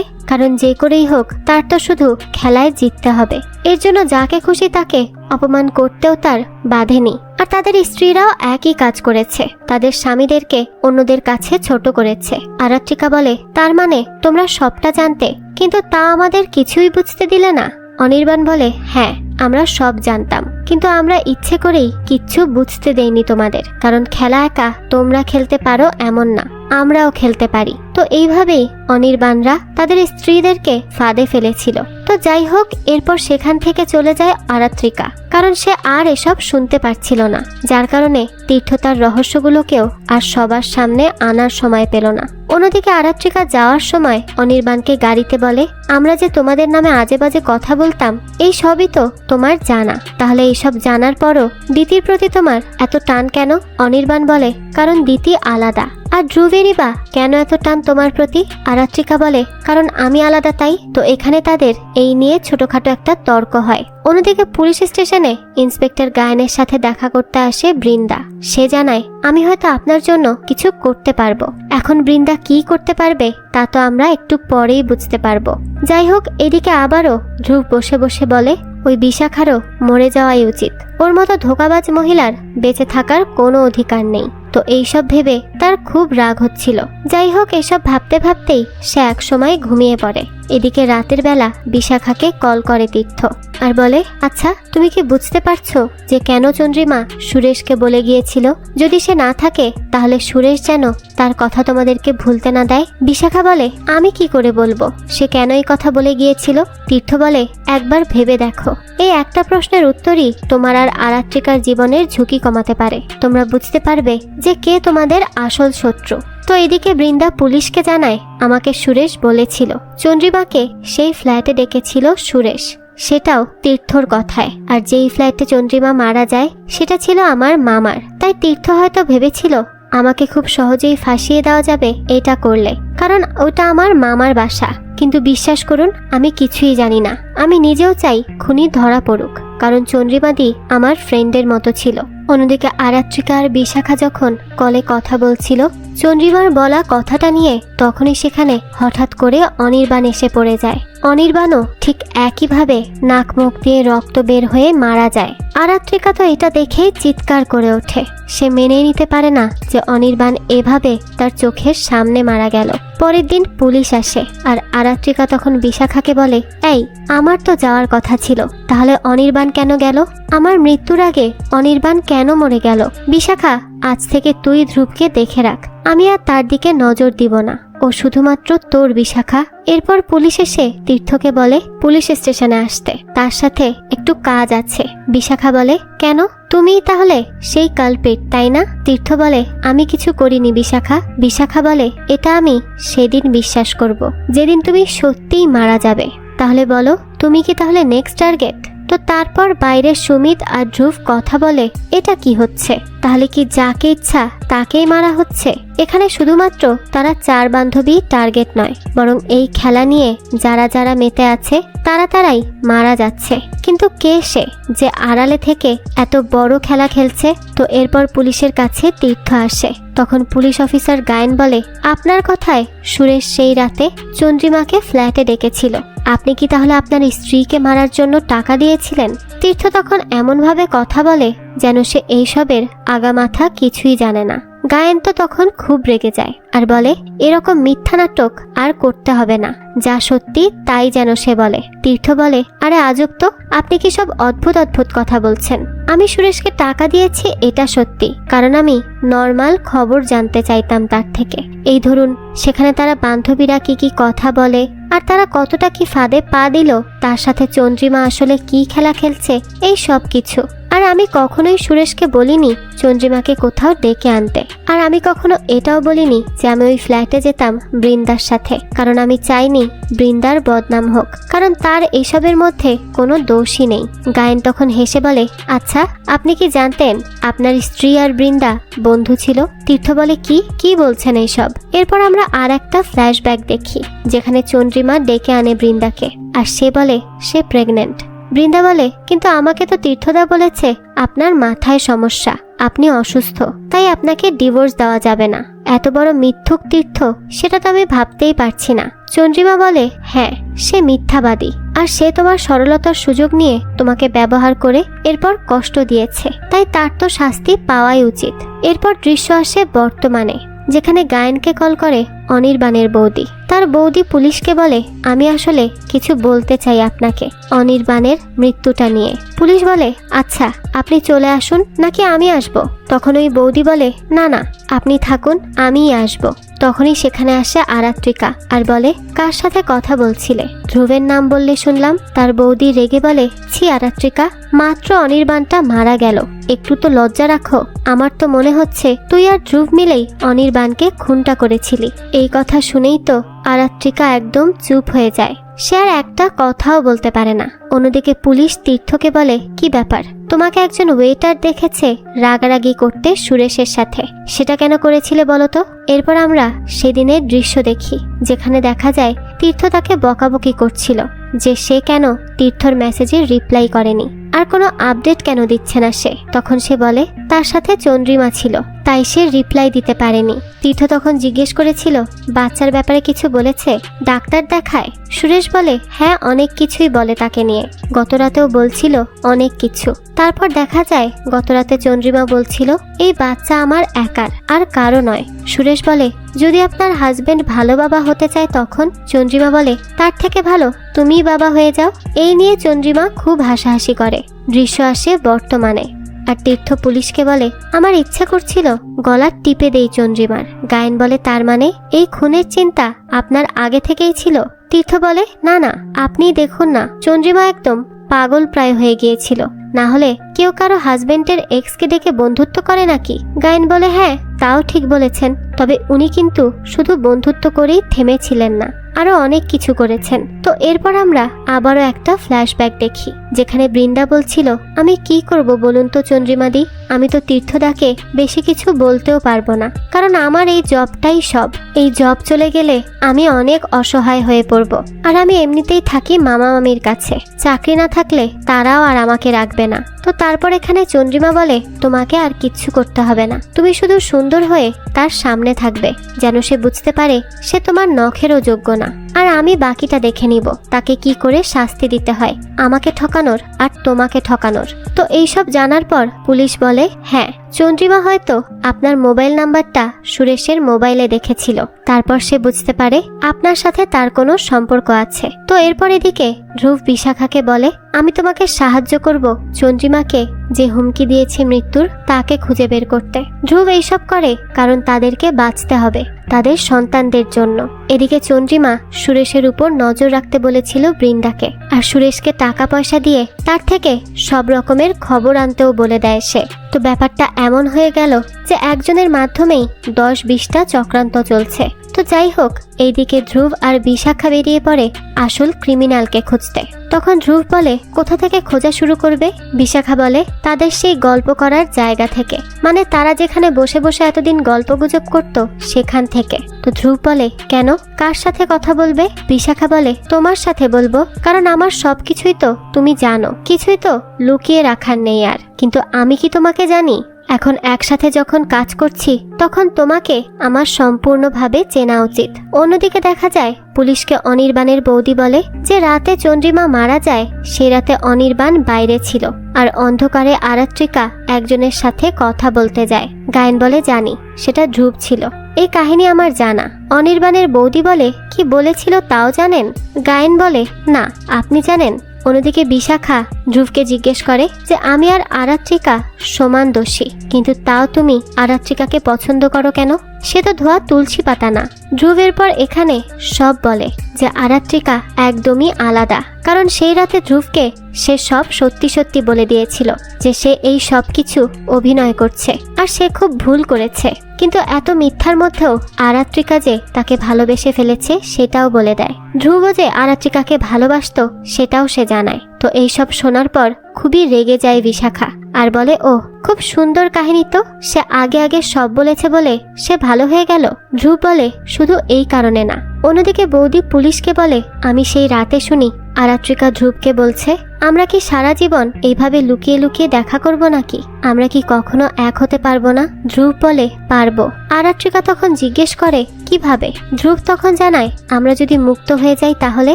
Speaker 1: কারণ যে করেই হোক তার তো শুধু খেলায় জিততে হবে। এর জন্য যাকে খুশি তাকে অপমান করতেও তার বাধেনি। আর তাদের স্ত্রীরাও একই কাজ করেছে, তাদের স্বামীদেরকে অন্যদের কাছে ছোট করেছে। আরাত্রিকা বলে, তার মানে তোমরা সবটা জানতে, কিন্তু তা আমাদের কিছুই বুঝতে দিলে না। অনির্বাণ বলে, হ্যাঁ, আমরা সব জানতাম, কিন্তু আমরা ইচ্ছে করেই কিচ্ছু বুঝতে দেইনি তোমাদের, কারণ খেলা একা তোমরা খেলতে পারো এমন না, আমরাও খেলতে পারি। তো এইভাবেই অনির্বাণরা তাদের স্ত্রীদেরকে ফাঁদে ফেলেছিল। তো যাই হোক, এরপর সেখান থেকে চলে যায় আরাত্রিকা, কারণ সে আর এসব শুনতে পারছিল না, যার কারণে তীর্থ তার রহস্যগুলোকেও আর সবার সামনে আনার সময় পেল না। অন্যদিকে আরাত্রিকা যাওয়ার সময় অনির্বাণকে গাড়িতে বলে, আমরা যে তোমাদের নামে আজে বাজে কথা বলতাম এই সবই তো তোমার জানা, তাহলে এইসব জানার পরও দিতির প্রতি তোমার এত টান কেন? অনির্বাণ বলে, কারণ দিতি আলাদা। আর ধ্রুবেরই বা কেন এত টান তোমার প্রতি? আরাত্রিকা বলে, কারণ আমি আলাদা তাই। তো এখানে তাদের এই নিয়ে ছোটখাটো একটা তর্ক হয়। অন্যদিকে পুলিশ স্টেশনে ইন্সপেক্টর গায়নের সাথে দেখা করতে আসে বৃন্দা। সে জানায়, আমি হয়তো আপনার জন্য কিছু করতে পারবো। এখন বৃন্দা কি করতে পারবে তা তো আমরা একটু পরেই বুঝতে পারবো। যাই হোক, এদিকে আবারও ধ্রুব বসে বসে বলে, ওই বিশাখারও মরে যাওয়াই উচিত। ওর মতো ধোঁকাবাজ মহিলার বেঁচে থাকার কোনো অধিকার নেই। তো এইসব ভেবে তার খুব রাগ হচ্ছিল। যাই হোক, এসব ভাবতে ভাবতেই সে একসময় ঘুমিয়ে পড়ে। এদিকে রাতের বেলা বিশাখাকে কল করে তীর্থ আর বলে, আচ্ছা, তুমি কি বুঝতে পারছো যে কেন চন্দ্রিমা সুরেশকে বলে গিয়েছিল যদি সে না থাকে তাহলে সুরেশ যেন তার কথা তোমাদেরকে ভুলতে না দেয়? বিশাখা বলে, আমি কি করে বলবো সে কেন এই কথা বলে গিয়েছিল? তীর্থ বলে, একবার ভেবে দেখো, এই একটা প্রশ্নের উত্তরই তোমার আর আরাত্রিকার জীবনের ঝুঁকি কমাতে পারে। তোমরা বুঝতে পারবে যে কে তোমাদের আসল শত্রু। তো এদিকে বৃন্দা পুলিশকে জানায়, আমাকে সুরেশ বলেছিল চন্দ্রিমাকে সেই ফ্ল্যাটে ডেকেছিল সুরেশ, সেটাও তীর্থর কথায়। আর যেই ফ্ল্যাটে চন্দ্রিমা মারা যায় সেটা ছিল আমার মামার। তাই তীর্থ হয়তো ভেবেছিল আমাকে খুব সহজেই ফাঁসিয়ে দেওয়া যাবে এটা করলে, কারণ ওটা আমার মামার বাসা। কিন্তু বিশ্বাস করুন, আমি কিছুই জানি না। আমি নিজেও চাই খুনি ধরা পড়ুক, কারণ চন্দ্রিমাদি আমার ফ্রেন্ডের মতো ছিল। অন্যদিকে আরাত্রিকা আর বিশাখা যখন কলে কথা বলছিল চন্দ্রিমার বলা কথাটা নিয়ে, তখনই সেখানে হঠাৎ করে অনির্বাণ এসে পড়ে যায়। অনির্বাণও ঠিক একইভাবে নাক মুখ দিয়ে রক্ত বের হয়ে মারা যায়। আরাত্রিকা তো এটা দেখেই চিৎকার করে ওঠে। সে মেনে নিতে পারে না যে অনির্বাণ এভাবে তার চোখের সামনে মারা গেল। পরের দিন পুলিশ আসে আর আরাত্রিকা তখন বিশাখাকে বলে, এই, আমার তো যাওয়ার কথা ছিল, তাহলে অনির্বাণ কেন গেল? আমার মৃত্যুর আগে অনির্বাণ কেন মরে গেল? বিশাখা, আজ থেকে তুই ধ্রুবকে দেখে রাখ, আমি আর তার দিকে নজর দিব না, ও শুধুমাত্র তোর। বিশাখা। এরপর পুলিশ এসে তীর্থকে বলে পুলিশ স্টেশনে আসতে, তার সাথে একটু কাজ আছে। বিশাখা বলে, কেন? তুমিই তাহলে সেই কালপেট, তাই না? তীর্থ বলে, আমি কিছু করিনি বিশাখা। বিশাখা বলে, এটা আমি সেদিন বিশ্বাস করব যেদিন তুমি সত্যিই মারা যাবে। তাহলে বলো, তুমি কি তাহলে নেক্সট টার্গেট? তো তারপর বাইরে সুমিত আর ধ্রুব কথা বলে, এটা কি হচ্ছে? তাহলে কি যাকে ইচ্ছা তাকেই মারা হচ্ছে? এখানে শুধুমাত্র তারা চার বান্ধবী টার্গেট নয়, বরং এই খেলা নিয়ে যারা যারা মেতে আছে তারাই মারা যাচ্ছে। কিন্তু কে সে যে আড়ালে থেকে এত বড় খেলা খেলছে? তো এরপর পুলিশের কাছে তীর্থ আসে। তখন পুলিশ অফিসার গায়ন বলে, আপনার কথায় সুরেশ সেই রাতে চন্দ্রিমাকে ফ্ল্যাটে ডেকেছিল। আপনি কি তাহলে আপনার স্ত্রীকে মারার জন্য টাকা দিয়েছিলেন? তীর্থ তখন এমনভাবে কথা বলে যেন সে এইসবের আগামাথা কিছুই জানে না। গায়ন তো তখন খুব রেগে যায় আর বলে, এরকম মিথ্যা নাটক আর করতে হবে না, যা সত্যি তাই যেন সে বলে। তীর্থ বলে, আরে আজব তো, আপনি কি সব অদ্ভুত অদ্ভুত কথা বলছেন? আমি সুরেশকে টাকা দিয়েছি এটা সত্যি, কারণ আমি নর্মাল খবর জানতে চাইতাম তার থেকে। এই ধরুন, সেখানে তারা বান্ধবীরা কি কি কথা বলে আর তারা কতটা কি ফাঁদে পা দিল, তার সাথে চন্দ্রিমা আসলে কি খেলা খেলছে, এই সব কিছু। আর আমি কখনোই সুরেশকে বলিনি চন্দ্রিমাকে কোথাও ডেকে আনতে। আর আমি কখনো এটাও বলিনি যে আমি ওই ফ্ল্যাটে যেতাম বৃন্দার সাথে, কারণ আমি চাইনি বৃন্দার বদনাম হোক, কারণ তার এইসবের মধ্যে কোনো দোষই নেই। গায়েন তখন হেসে বলে, আচ্ছা আপনি কি জানতেন আপনার স্ত্রী আর বৃন্দা বন্ধু ছিল? তীর্থ বলে, কি বলছেন এইসব? এরপর আমরা আর একটা ফ্ল্যাশব্যাক দেখি, যেখানে চন্দ্রিমা ডেকে আনে বৃন্দাকে, আর সে বলে সে প্রেগনেন্ট। বৃন্দা বলে, কিন্তু আমাকে তো তীর্থদা বলেছে আপনার মাথায় সমস্যা, আপনি অসুস্থ, তাই আপনাকে ডিভোর্স দেওয়া যাবে না। এত বড় মিথ্যুক তীর্থ, সেটা তো আমি ভাবতেই পারছি না। চন্দ্রিমা বলে, হ্যাঁ সে মিথ্যাবাদী, আর সে তোমার সরলতার সুযোগ নিয়ে তোমাকে ব্যবহার করে এরপর কষ্ট দিয়েছে, তাই তার তো শাস্তি পাওয়াই উচিত। এরপর দৃশ্য আসে বর্তমানে, যেখানে গায়েনকে কল করে অনির্বাণের বৌদি। তার বৌদি পুলিশকে বলে, আমি আসলে কিছু বলতে চাই আপনাকে অনির্বাণের মৃত্যুটা নিয়ে। পুলিশ বলে, আচ্ছা আপনি চলে আসুন নাকি আমি আসব? তখন ওই বৌদি বলে, না না আপনি থাকুন, আমিই আসব। তখনই সেখানে আসে আরাত্রিকা আর বলে, কার সাথে কথা বলছিলে? ধ্রুবের নাম বললে শুনলাম। তার বৌদি রেগে বলে, ছি আরাত্রিকা, মাত্র অনির্বাণটা মারা গেল, একটু তো লজ্জা রাখো। আমার তো মনে হচ্ছে তুই আর ধ্রুব মিলেই অনির্বাণকে খুনটা করেছিলি। এই কথা শুনেই তো আরাত্রিকা একদম চুপ হয়ে যায়, সে আর একটা কথাও বলতে পারে না। অন্যদিকে পুলিশ তীর্থকে বলে, কি ব্যাপার, তোমাকে একজন ওয়েটার দেখেছে রাগারাগি করতে সুরেশের সাথে, সেটা কেন করেছিলে বলো তো? এরপর আমরা সেদিনের দৃশ্য দেখি, যেখানে দেখা যায় তীর্থ তাকে বকাবকি করছিল যে সে কেন তীর্থর মেসেজের রিপ্লাই করেনি, আর কোনো আপডেট কেন দিচ্ছে না সে। তখন সে বলে তার সাথে চন্দ্রিমা ছিল, তাই সে রিপ্লাই দিতে পারেনি। তীর্থ তখন জিজ্ঞেস করেছিল, বাচ্চার ব্যাপারে কিছু বলেছে? ডাক্তার দেখায়? সুরেশ বলে, হ্যাঁ অনেক কিছুই বলে তাকে নিয়ে, গতরাতেও বলছিল অনেক কিছু। তারপর দেখা যায় গতরাতে চন্দ্রিমা বলছিল এই বাচ্চা আমার একার, আর কারো নয়। সুরেশ বলে, যদি আপনার হাজবেন্ড ভালো বাবা হতে চায় তখন? চন্দ্রিমা বলে, তার থেকে ভালো তুমিই বাবা হয়ে যাও। এই নিয়ে চন্দ্রিমা খুব হাসাহাসি করে। দৃশ্য আসে বর্তমানে, আর তীর্থ পুলিশকে বলে, আমার ইচ্ছা করছিল গলা টিপে দেই চন্দ্রিমার। গায়েন বলে, তার মানে এই খুনের চিন্তা আপনার আগে থেকেই ছিল? তীর্থ বলে, না না আপনিই দেখুন না, চন্দ্রিমা একদম পাগল প্রায় হয়ে গিয়েছিল, না হলে কেউ কারো হাজবেন্ডের এক্সকে ডেকে বন্ধুত্ব করে নাকি? গায়েন বলে, হ্যাঁ তাও ঠিক বলেছেন, তবে উনি কিন্তু শুধু বন্ধুত্ব করেই থেমেছিলেন না, আরো অনেক কিছু করেছেন। তো এরপর আমরা আবারও একটা ফ্ল্যাশব্যাক দেখি, যেখানে বৃন্দা বলছিল, আমি কি করব বলুন তো চন্দ্রিমাদি, আমি তো তীর্থদাকে বেশি কিছু বলতেও পারবো না, কারণ আমার এই জবটাই সব। এই জব চলে গেলে আমি অনেক অসহায় হয়ে পড়ব, আর আমি এমনিতেই থাকি মামা মামির কাছে, চাকরি না থাকলে তারাও আর আমাকে রাখবে না। তো তারপর এখানে চন্দ্রিমা বলে, তোমাকে আর কিচ্ছু করতে হবে না, তুমি শুধু সুন্দর হয়ে তার সামনে থাকবে, যেন সে বুঝতে পারে সে তোমার নখেরও যোগ্য না, আর আমি বাকিটা দেখে নিব তাকে কি করে শাস্তি দিতে হয়, আমাকে ঠকানোর আর তোমাকে ঠকানোর। তো এইসব জানার পর পুলিশ বলে, হ্যাঁ চন্দ্রিমা হয়তো আপনার মোবাইল নাম্বারটা সুরেশের মোবাইলে দেখেছিল, তারপর সে বুঝতে পারে আপনার সাথে তার কোনো সম্পর্ক আছে। তো এরপর এদিকে ধ্রুব বিশাখাকে বলে, আমি তোমাকে সাহায্য করব চন্দ্রিমাকে যে হুমকি দিয়েছে মৃত্যুর তাকে খুঁজে বের করতে। ধ্রুব এইসব করে কারণ তাদেরকে বাঁচতে হবে, তাদের সন্তানদের জন্য। এদিকে চন্দ্রিমা সুরেশের উপর নজর রাখতে বলেছিল বৃন্দাকে, আর সুরেশকে টাকা পয়সা দিয়ে তার থেকে সব রকমের খবর আনতেও বলে দেয় সে। তো ব্যাপারটা এমন হয়ে গেল যে একজনের মাধ্যমেই 10-20টা চক্রান্ত চলছে। তো যাই হোক, এইদিকে ধ্রুব আর বিশাখা বেরিয়ে পড়ে আসল ক্রিমিনালকে খুঁজতে। তখন ধ্রুব বলে, কোথা থেকে খোঁজা শুরু করবে? বিশাখা বলে, তাদের সেই গল্প করার জায়গা থেকে, মানে তারা যেখানে বসে বসে এতদিন গল্পগুজব করত সেখান থেকে। তো ধ্রুব বলে, কেন, কার সাথে কথা বলবে? বিশাখা বলে, তোমার সাথে বলবো, কারণ আমার সবকিছুই তো তুমি জানো, কিছুই তো লুকিয়ে রাখার নেই আর। কিন্তু আমি কি তোমাকে জানি? এখন একসাথে যখন কাজ করছি তখন তোমাকে আমার সম্পূর্ণভাবে চেনা উচিত। অন্যদিকে দেখা যায় পুলিশকে অনির্বাণের বৌদি বলে যে রাতে চন্দ্রিমা মারা যায় সে রাতে অনির্বাণ বাইরে ছিল, আর অন্ধকারে আরাত্রিকা একজনের সাথে কথা বলতে যায়। গায়েন বলে, জানি সেটা ধ্রুব ছিল, এই কাহিনী আমার জানা। অনির্বাণের বৌদি বলে, কি বলেছিল তাও জানেন? গায়েন বলে, না আপনি জানেন? অন্যদিকে বিশাখা ধ্রুবকে জিজ্ঞেস করে যে আমি আর আরাত্রিকা সমান দোষী, কিন্তু তাও তুমি আরাত্রিকাকে পছন্দ করো কেন? সে তো ধোয়া তুলসী পাতা না। ধ্রুবের পর এখানে সব বলে যে আরাত্রিকা একদমই আলাদা, কারণ সেই রাতে ধ্রুবকে সে সব সত্যি সত্যি বলে দিয়েছিল যে সে এই সব কিছু অভিনয় করছে আর সে খুব ভুল করেছে। কিন্তু এত মিথ্যার মধ্যেও আরাত্রিকা যে তাকে ভালোবেসে ফেলেছে সেটাও বলে দেয়। ধ্রুব যে আরাত্রিকাকে ভালোবাসতো সেটাও সে জানায়। তো এইসব শোনার পর খুবই রেগে যায় বিশাখা আর বলে, ও খুব সুন্দর কাহিনী তো, সে আগে আগে সব বলেছে বলে সে ভালো হয়ে গেল। ধ্রুব বলে, শুধু এই কারণে না। অন্যদিকে বৌদি পুলিশকে বলে, আমি সেই রাতে শুনি আরাত্রিকা ধ্রুবকে বলছে, আমরা কি সারা জীবন এইভাবে লুকিয়ে লুকিয়ে দেখা করব নাকি? আমরা কি কখনো এক হতে পারবো না? ধ্রুব বলে, পারবো। আরাত্রিকা তখন জিজ্ঞেস করে, কিভাবে? ধ্রুব তখন জানায়, আমরা যদি মুক্ত হয়ে যাই তাহলে।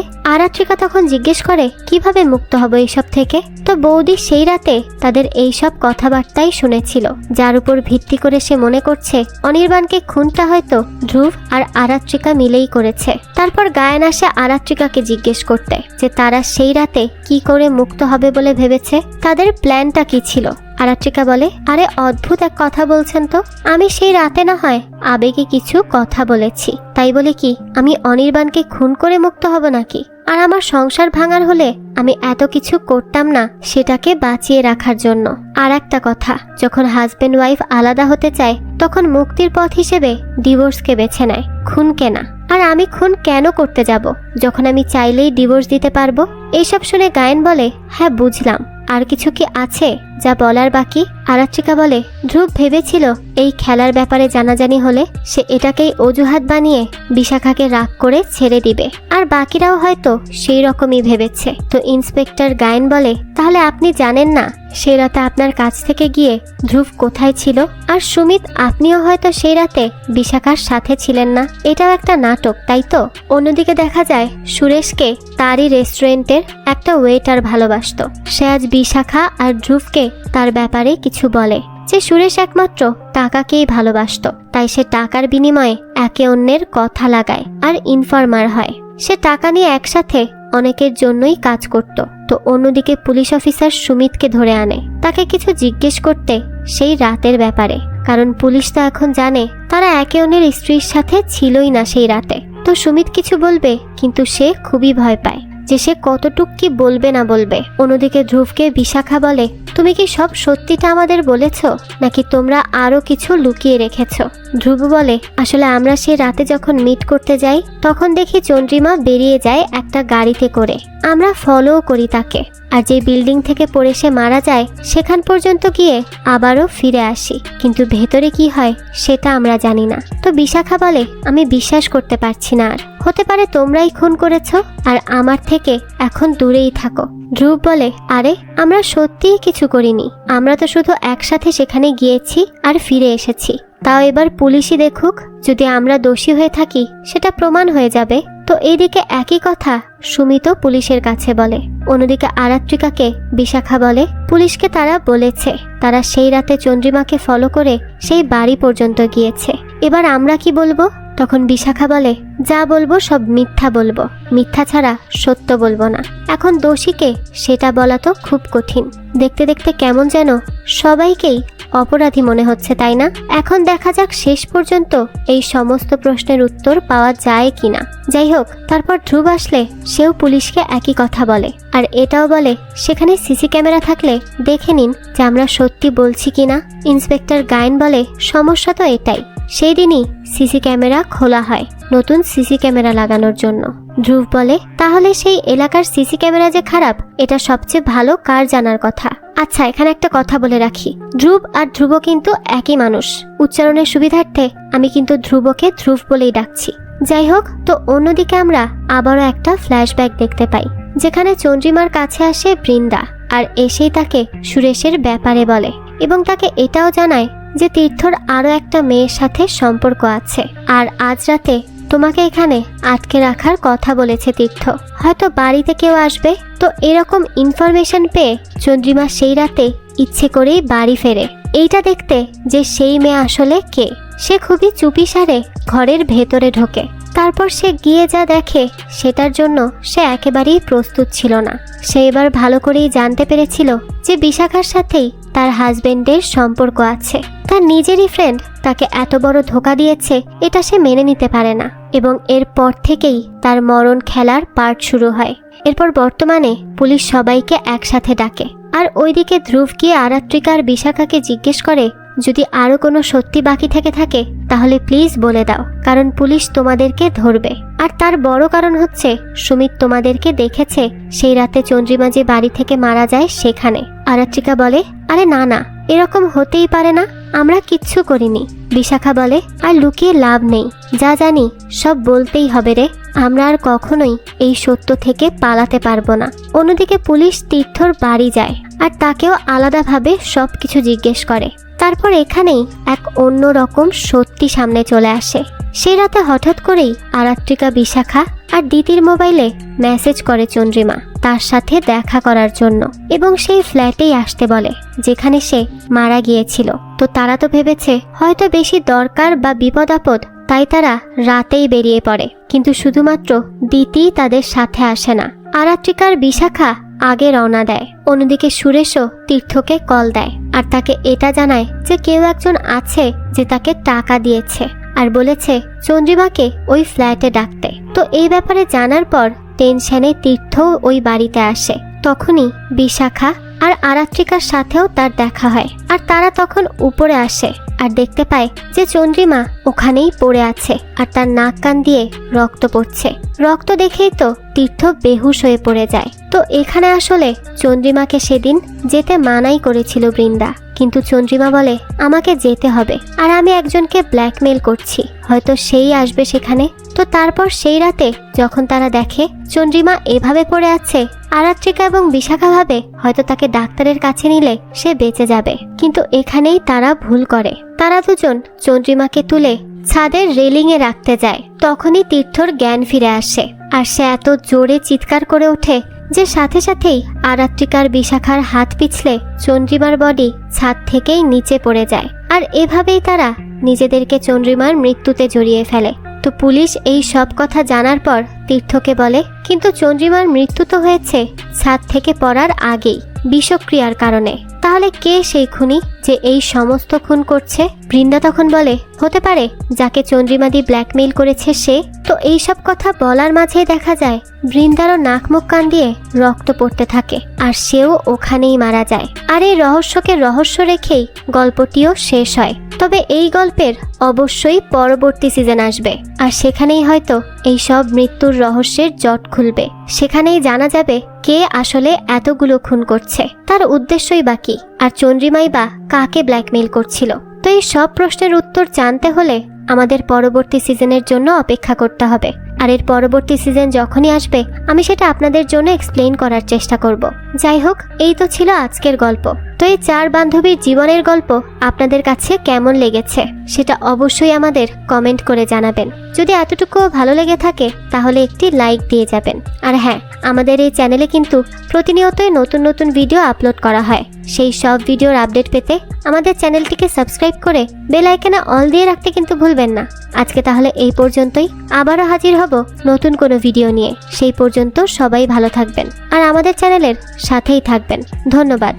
Speaker 1: আরাত্রিকা তখন জিজ্ঞেস করে, কিভাবে মুক্ত হব এইসব থেকে? তো বৌদি সেই রাতে তাদের এইসব কথাবার্তাই শুনেছিল, যার উপর ভিত্তি করে সে মনে করছে অনির্বাণকে খুনটা হয়তো ধ্রুব আর আরাত্রিকা মিলেই করেছে। তারপর গায়েন আসে আরাত্রিকাকে জিজ্ঞেস করতে যে তারা সেই রাতে কি করে মুক্ত হবে বলে ভেবেছে, তাদের প্ল্যানটা কি ছিল। আরাত্রিকা বলে, আরে অদ্ভুত এক কথা বলছেন তো, আমি সেই রাতে না হয় আবেগে কিছু কথা বলেছি, তাই বলে কি আমি অনির্বাণকে খুন করে মুক্ত হব নাকি? আর আমার সংসার ভাঙার হলে আমি এত কিছু করতাম না সেটাকে বাঁচিয়ে রাখার জন্য। আর একটা কথা, যখন হাজবেন্ড ওয়াইফ আলাদা হতে চায় তখন মুক্তির পথ হিসেবে ডিভোর্সকে বেছে নেয়, খুনকে না। আর আমি খুন কেন করতে যাব যখন আমি চাইলেই ডিভোর্স দিতে পারবো? এইসব শুনে গায়েন বলে, হ্যাঁ বুঝলাম, আর কিছু কি আছে যা বলার বাকি? আরাত্রিকা বলে, ধ্রুব ভেবেছিল এই খেলার ব্যাপারে জানাজানি হলে সে এটাকেই অজুহাত বানিয়ে বিশাখাকে রাগ করে ছেড়ে দিবে, আর বাকিরাও হয়তো সেই রকমই ভেবেছে। তো ইন্সপেক্টর গায়েন বলে, তাহলে আপনি জানেন না সেই রাতে আপনার কাছ থেকে গিয়ে ধ্রুব কোথায় ছিল? আর সুমিত, আপনিও হয়তো সেই রাতে বিশাখার সাথে ছিলেন না। এটাও একটা নাটক, তাই তো? অন্যদিকে দেখা যায় সুরেশকে তারই রেস্টুরেন্টের একটা ওয়েটার ভালোবাসতো। সে আজ বিশাখা আর ধ্রুবকে তার ব্যাপারে কিছু বলে যে সুরেশ একমাত্র টাকাকেই ভালোবাসতো, তাই সে টাকার বিনিময়ে একে অন্যের কথা লাগায় আর ইনফর্মার হয়। সে টাকা নিয়ে একসাথে অনেকের জন্যই কাজ করত। তো অন্যদিকে পুলিশ অফিসার সুমিতকে ধরে আনে তাকে কিছু জিজ্ঞেস করতে সেই রাতের ব্যাপারে, কারণ পুলিশ তো এখন জানে তারা একে অন্যের স্ত্রীর সাথে ছিলই না সেই রাতে। তো সুমিত কিছু বলবে, কিন্তু সে খুবই ভয় পায় যে সে কতটুক কি বলবে না বলবে। অন্যদিকে ধ্রুবকে বিশাখা বলে, তুমি কি সব সত্যিটা আমাদের বলেছ নাকি তোমরা আরো কিছু লুকিয়ে রেখেছ? ধ্রুব বলে, আসলে আমরা সেই রাতে যখন মিট করতে যাই তখন দেখি চন্দ্রিমা বেরিয়ে যায় একটা গাড়িতে করে। আমরা ফলো করি তাকে, আর যে বিল্ডিং থেকে পড়ে সে মারা যায় সেখান পর্যন্ত গিয়ে আবারও ফিরে আসি, কিন্তু ভেতরে কি হয় সেটা আমরা জানি না। তো বিশাখা বলে, আমি বিশ্বাস করতে পারছি না, আর হতে পারে তোমরাই খুন করেছ আর আমার থেকে এখন দূরেই থাকো। ধ্রুব বলে, আরে আমরা সত্যিই কিছু করিনি, আমরা তো শুধু একসাথে সেখানে গিয়েছি আর ফিরে এসেছি। তাও এবার পুলিশই দেখুক, যদি আমরা দোষী হয়ে থাকি সেটা প্রমাণ হয়ে যাবে। তো এইদিকে একই কথা সুমিতও পুলিশের কাছে বলে। অন্যদিকে আরাত্রিকাকে বিশাখা বলে, পুলিশকে তারা বলেছে তারা সেই রাতে চন্দ্রিমাকে ফলো করে সেই বাড়ি পর্যন্ত গিয়েছে। এবার আমরা কি বলবো? তখন বিশাখা বলে, যা বলবো সব মিথ্যা বলবো, মিথ্যা ছাড়া সত্য বলবো না। এখন দোষীকে সেটা বলা তো খুব কঠিন। দেখতে দেখতে কেমন যেন সবাইকেই অপরাধী মনে হচ্ছে, তাই না? এখন দেখা যাক শেষ পর্যন্ত এই সমস্ত প্রশ্নের উত্তর পাওয়া যায় কিনা। যাই হোক, তারপর ধ্রুব আসলে সেও পুলিশকে একই কথা বলে, আর এটাও বলে সেখানে সিসি ক্যামেরা থাকলে দেখে নিন যে আমরা সত্যি বলছি কিনা। ইন্সপেক্টর গায়েন বলে, সমস্যা তো এটাই, সেই দিনই সিসি ক্যামেরা খোলা হয় নতুন সিসি ক্যামেরা লাগানোর জন্য। ধ্রুব বলে, তাহলে সেই এলাকার সিসি ক্যামেরা যে খারাপ এটা সবচেয়ে ভালো কার জানার কথা? আচ্ছা, এখানে একটা কথা বলে রাখি, ধ্রুব আর ধ্রুব কিন্তু একই মানুষ। উচ্চারণের সুবিধার্থে আমি কিন্তু ধ্রুবকে ধ্রুব বলেই ডাকছি। যাই হোক, তো অন্যদিকে আমরা আবারও একটা ফ্ল্যাশব্যাক দেখতে পাই, যেখানে চন্দ্রিমার কাছে আসে বৃন্দা আর এসেই তাকে সুরেশের ব্যাপারে বলে এবং তাকে এটাও জানায় যে তীর্থর আরো একটা মেয়ের সাথে সম্পর্ক আছে, আর আজ রাতে তোমাকে এখানে আটকে রাখার কথা বলেছে তীর্থ, হয়তো বাড়িতে কেউ আসবে। তো এরকম ইনফরমেশন পেয়ে চন্দ্রিমা সেই রাতে ইচ্ছে করেই বাড়ি ফেরে, এইটা দেখতে যে সেই মেয়ে আসলে কে। সে খুবই চুপিসারে ঘরের ভেতরে ঢোকে। তারপর সে গিয়ে যা দেখে সেটার জন্য সে একেবারেই প্রস্তুত ছিল না। সে এবার ভালো করেই জানতে পেরেছিল যে বিশাখার সাথেই তার হাজবেন্ডের সম্পর্ক আছে। তার নিজেরই ফ্রেন্ড তাকে এত বড় ধোঁকা দিয়েছে, এটা সে মেনে নিতে পারে না এবং এরপর থেকেই তার মরণ খেলার পার্ট শুরু হয়। এরপর বর্তমানে পুলিশ সবাইকে একসাথে ডাকে, আর ওইদিকে ধ্রুব গিয়ে আরাত্রিকা আর বিশাখাকে জিজ্ঞেস করে যদি আরো কোনো সত্যি বাকি থেকে থাকে তাহলে প্লিজ বলে দাও, কারণ পুলিশ তোমাদেরকে ধরবে। আর তার বড় কারণ হচ্ছে সুমিত তোমাদেরকে দেখেছে সেই রাতে চন্দ্রিমা যে বাড়ি থেকে মারা যায় সেখানে। আরাত্রিকা বলে আরে না না, এরকম হতেই পারে না, আমরা কিচ্ছু করিনি। বিশাখা বলে আর লুকিয়ে লাভ নেই, যা জানি সব বলতেই হবে রে, আমরা আর কখনোই এই সত্য থেকে পালাতে পারবো না। অন্যদিকে পুলিশ তীর্থর বাড়ি যায় আর তাকেও আলাদাভাবে সবকিছু জিজ্ঞেস করে। তারপর এখানেই এক অন্য রকম সত্যি সামনে চলে আসে। সেই রাতে হঠাৎ করেই আরাত্রিকা বিশাখা আর দিদির মোবাইলে মেসেজ করে চন্দ্রিমা তার সাথে দেখা করার জন্য এবং সেই ফ্ল্যাটেই আসতে বলে যেখানে সে মারা গিয়েছিল। তো তারা তো ভেবেছে হয়তো বেশি দরকার বা বিপদ আপদ, তাই তারা রাতেই বেরিয়ে পড়ে। কিন্তু শুধুমাত্র দিতি তাদের সাথে আসে না, আরাত্রিকার বিশাখা আগে রওনা দেয়। অন্যদিকে সুরেশও তীর্থকে কল দেয় আর তাকে এটা জানায় যে কেউ একজন আছে যে তাকে টাকা দিয়েছে আর বলেছে চন্দ্রিমাকে ওই ফ্ল্যাটে ডাকতে। তো এই ব্যাপারে জানার পর টেনশনে তীর্থ ওই বাড়িতে আসে। তখনই বিশাখা আর আরাত্রিকার সাথেও তার দেখা হয় আর তারা তখন উপরে আসে আর দেখতে পায় যে চন্দ্রিমা ওখানেই পড়ে আছে আর তার নাক কান দিয়ে রক্ত পড়ছে। রক্ত দেখেই তো তীর্থ বেহুশ হয়ে পড়ে যায়। তো এখানে আসলে চন্দ্রিমাকে সেদিন যেতে মানাই করেছিল বৃন্দা, কিন্তু চন্দ্রিমা বলে আমাকে যেতে হবে আর আমি একজনকে ব্ল্যাকমেল করছি, হয়তো সেই আসবে সেখানে। তো তারপর সেই রাতে যখন তারা দেখে চন্দ্রিমা এভাবে পড়ে আছে, আরাত্রিকা এবং বিশাখা ভাবে হয়তো তাকে ডাক্তারের কাছে নিলে সে বেঁচে যাবে, কিন্তু এখানেই তারা ভুল করে। তারা দুজন চন্দ্রিমাকে তুলে ছাদের রেলিংয়ে রাখতে যায়। তখনই তীর্থর জ্ঞান ফিরে আসে আর সে এত জোরে চিৎকার করে ওঠে যে সাথে সাথেই আরাত্রিকার বিশাখার হাত পিছলে চন্দ্রিমার বডি ছাদ থেকেই নিচে পড়ে যায়। আর এভাবেই তারা নিজেদেরকে চন্দ্রিমার মৃত্যুতে জড়িয়ে ফেলে। তো পুলিশ এই সব কথা জানার পর তীর্থকে বলে কিন্তু চন্দ্রিমার মৃত্যু তো হয়েছে ছাদ থেকে পড়ার আগেই বিষক্রিয়ার কারণে, তাহলে কে সেই খুনি যে এই সমস্ত খুন করছে? বৃন্দা তখন বলে হতে পারে যাকে চন্দ্রিমাদি ব্ল্যাকমেইল করেছে সে। তো এই সব কথা বলার মাঝেই দেখা যায় বৃন্দারও নাক মুখ কান দিয়ে রক্ত পড়তে থাকে আর সেও ওখানেই মারা যায়। আর এই রহস্যকে রহস্য রেখেই গল্পটিও শেষ হয়। তবে এই গল্পের অবশ্যই পরবর্তী সিজন আসবে আর সেখানেই হয়তো এই সব মৃত্যুর রহস্যের জট খুলবে। সেখানেই জানা যাবে কে আসলে এতগুলো খুন করছে, তার উদ্দেশ্যই বা কি, আর চন্দ্রিমাই বা কাকে ব্ল্যাকমেইল করছিল। তো এই সব প্রশ্নের উত্তর জানতে হলে আমাদের পরবর্তী সিজনের জন্য অপেক্ষা করতে হবে। আর এর পরবর্তী সিজন যখনই আসবে আমি সেটা আপনাদের জন্য এক্সপ্লেইন করার চেষ্টা করব। যাই হোক, এই তো ছিল আজকের গল্প। তো এই চার বান্ধবীর জীবনের গল্প আপনাদের কাছে কেমন লেগেছে সেটা অবশ্যই আমাদের কমেন্ট করে জানাবেন। যদি এতটুকুও ভালো লেগে থাকে তাহলে একটি লাইক দিয়ে যাবেন। আর হ্যাঁ, আমাদের এই চ্যানেলে কিন্তু প্রতিনিয়তই নতুন নতুন ভিডিও আপলোড করা হয়। সেই সব ভিডিওর আপডেট পেতে আমাদের চ্যানেলটিকে সাবস্ক্রাইব করে বেল আইকনে অল দিয়ে রাখতে কিন্তু ভুলবেন না। আজকে তাহলে এই পর্যন্তই, আবারও হাজির হব নতুন কোনো ভিডিও নিয়ে। সেই পর্যন্ত সবাই ভালো থাকবেন আর আমাদের চ্যানেলের সাথেই থাকবেন। ধন্যবাদ।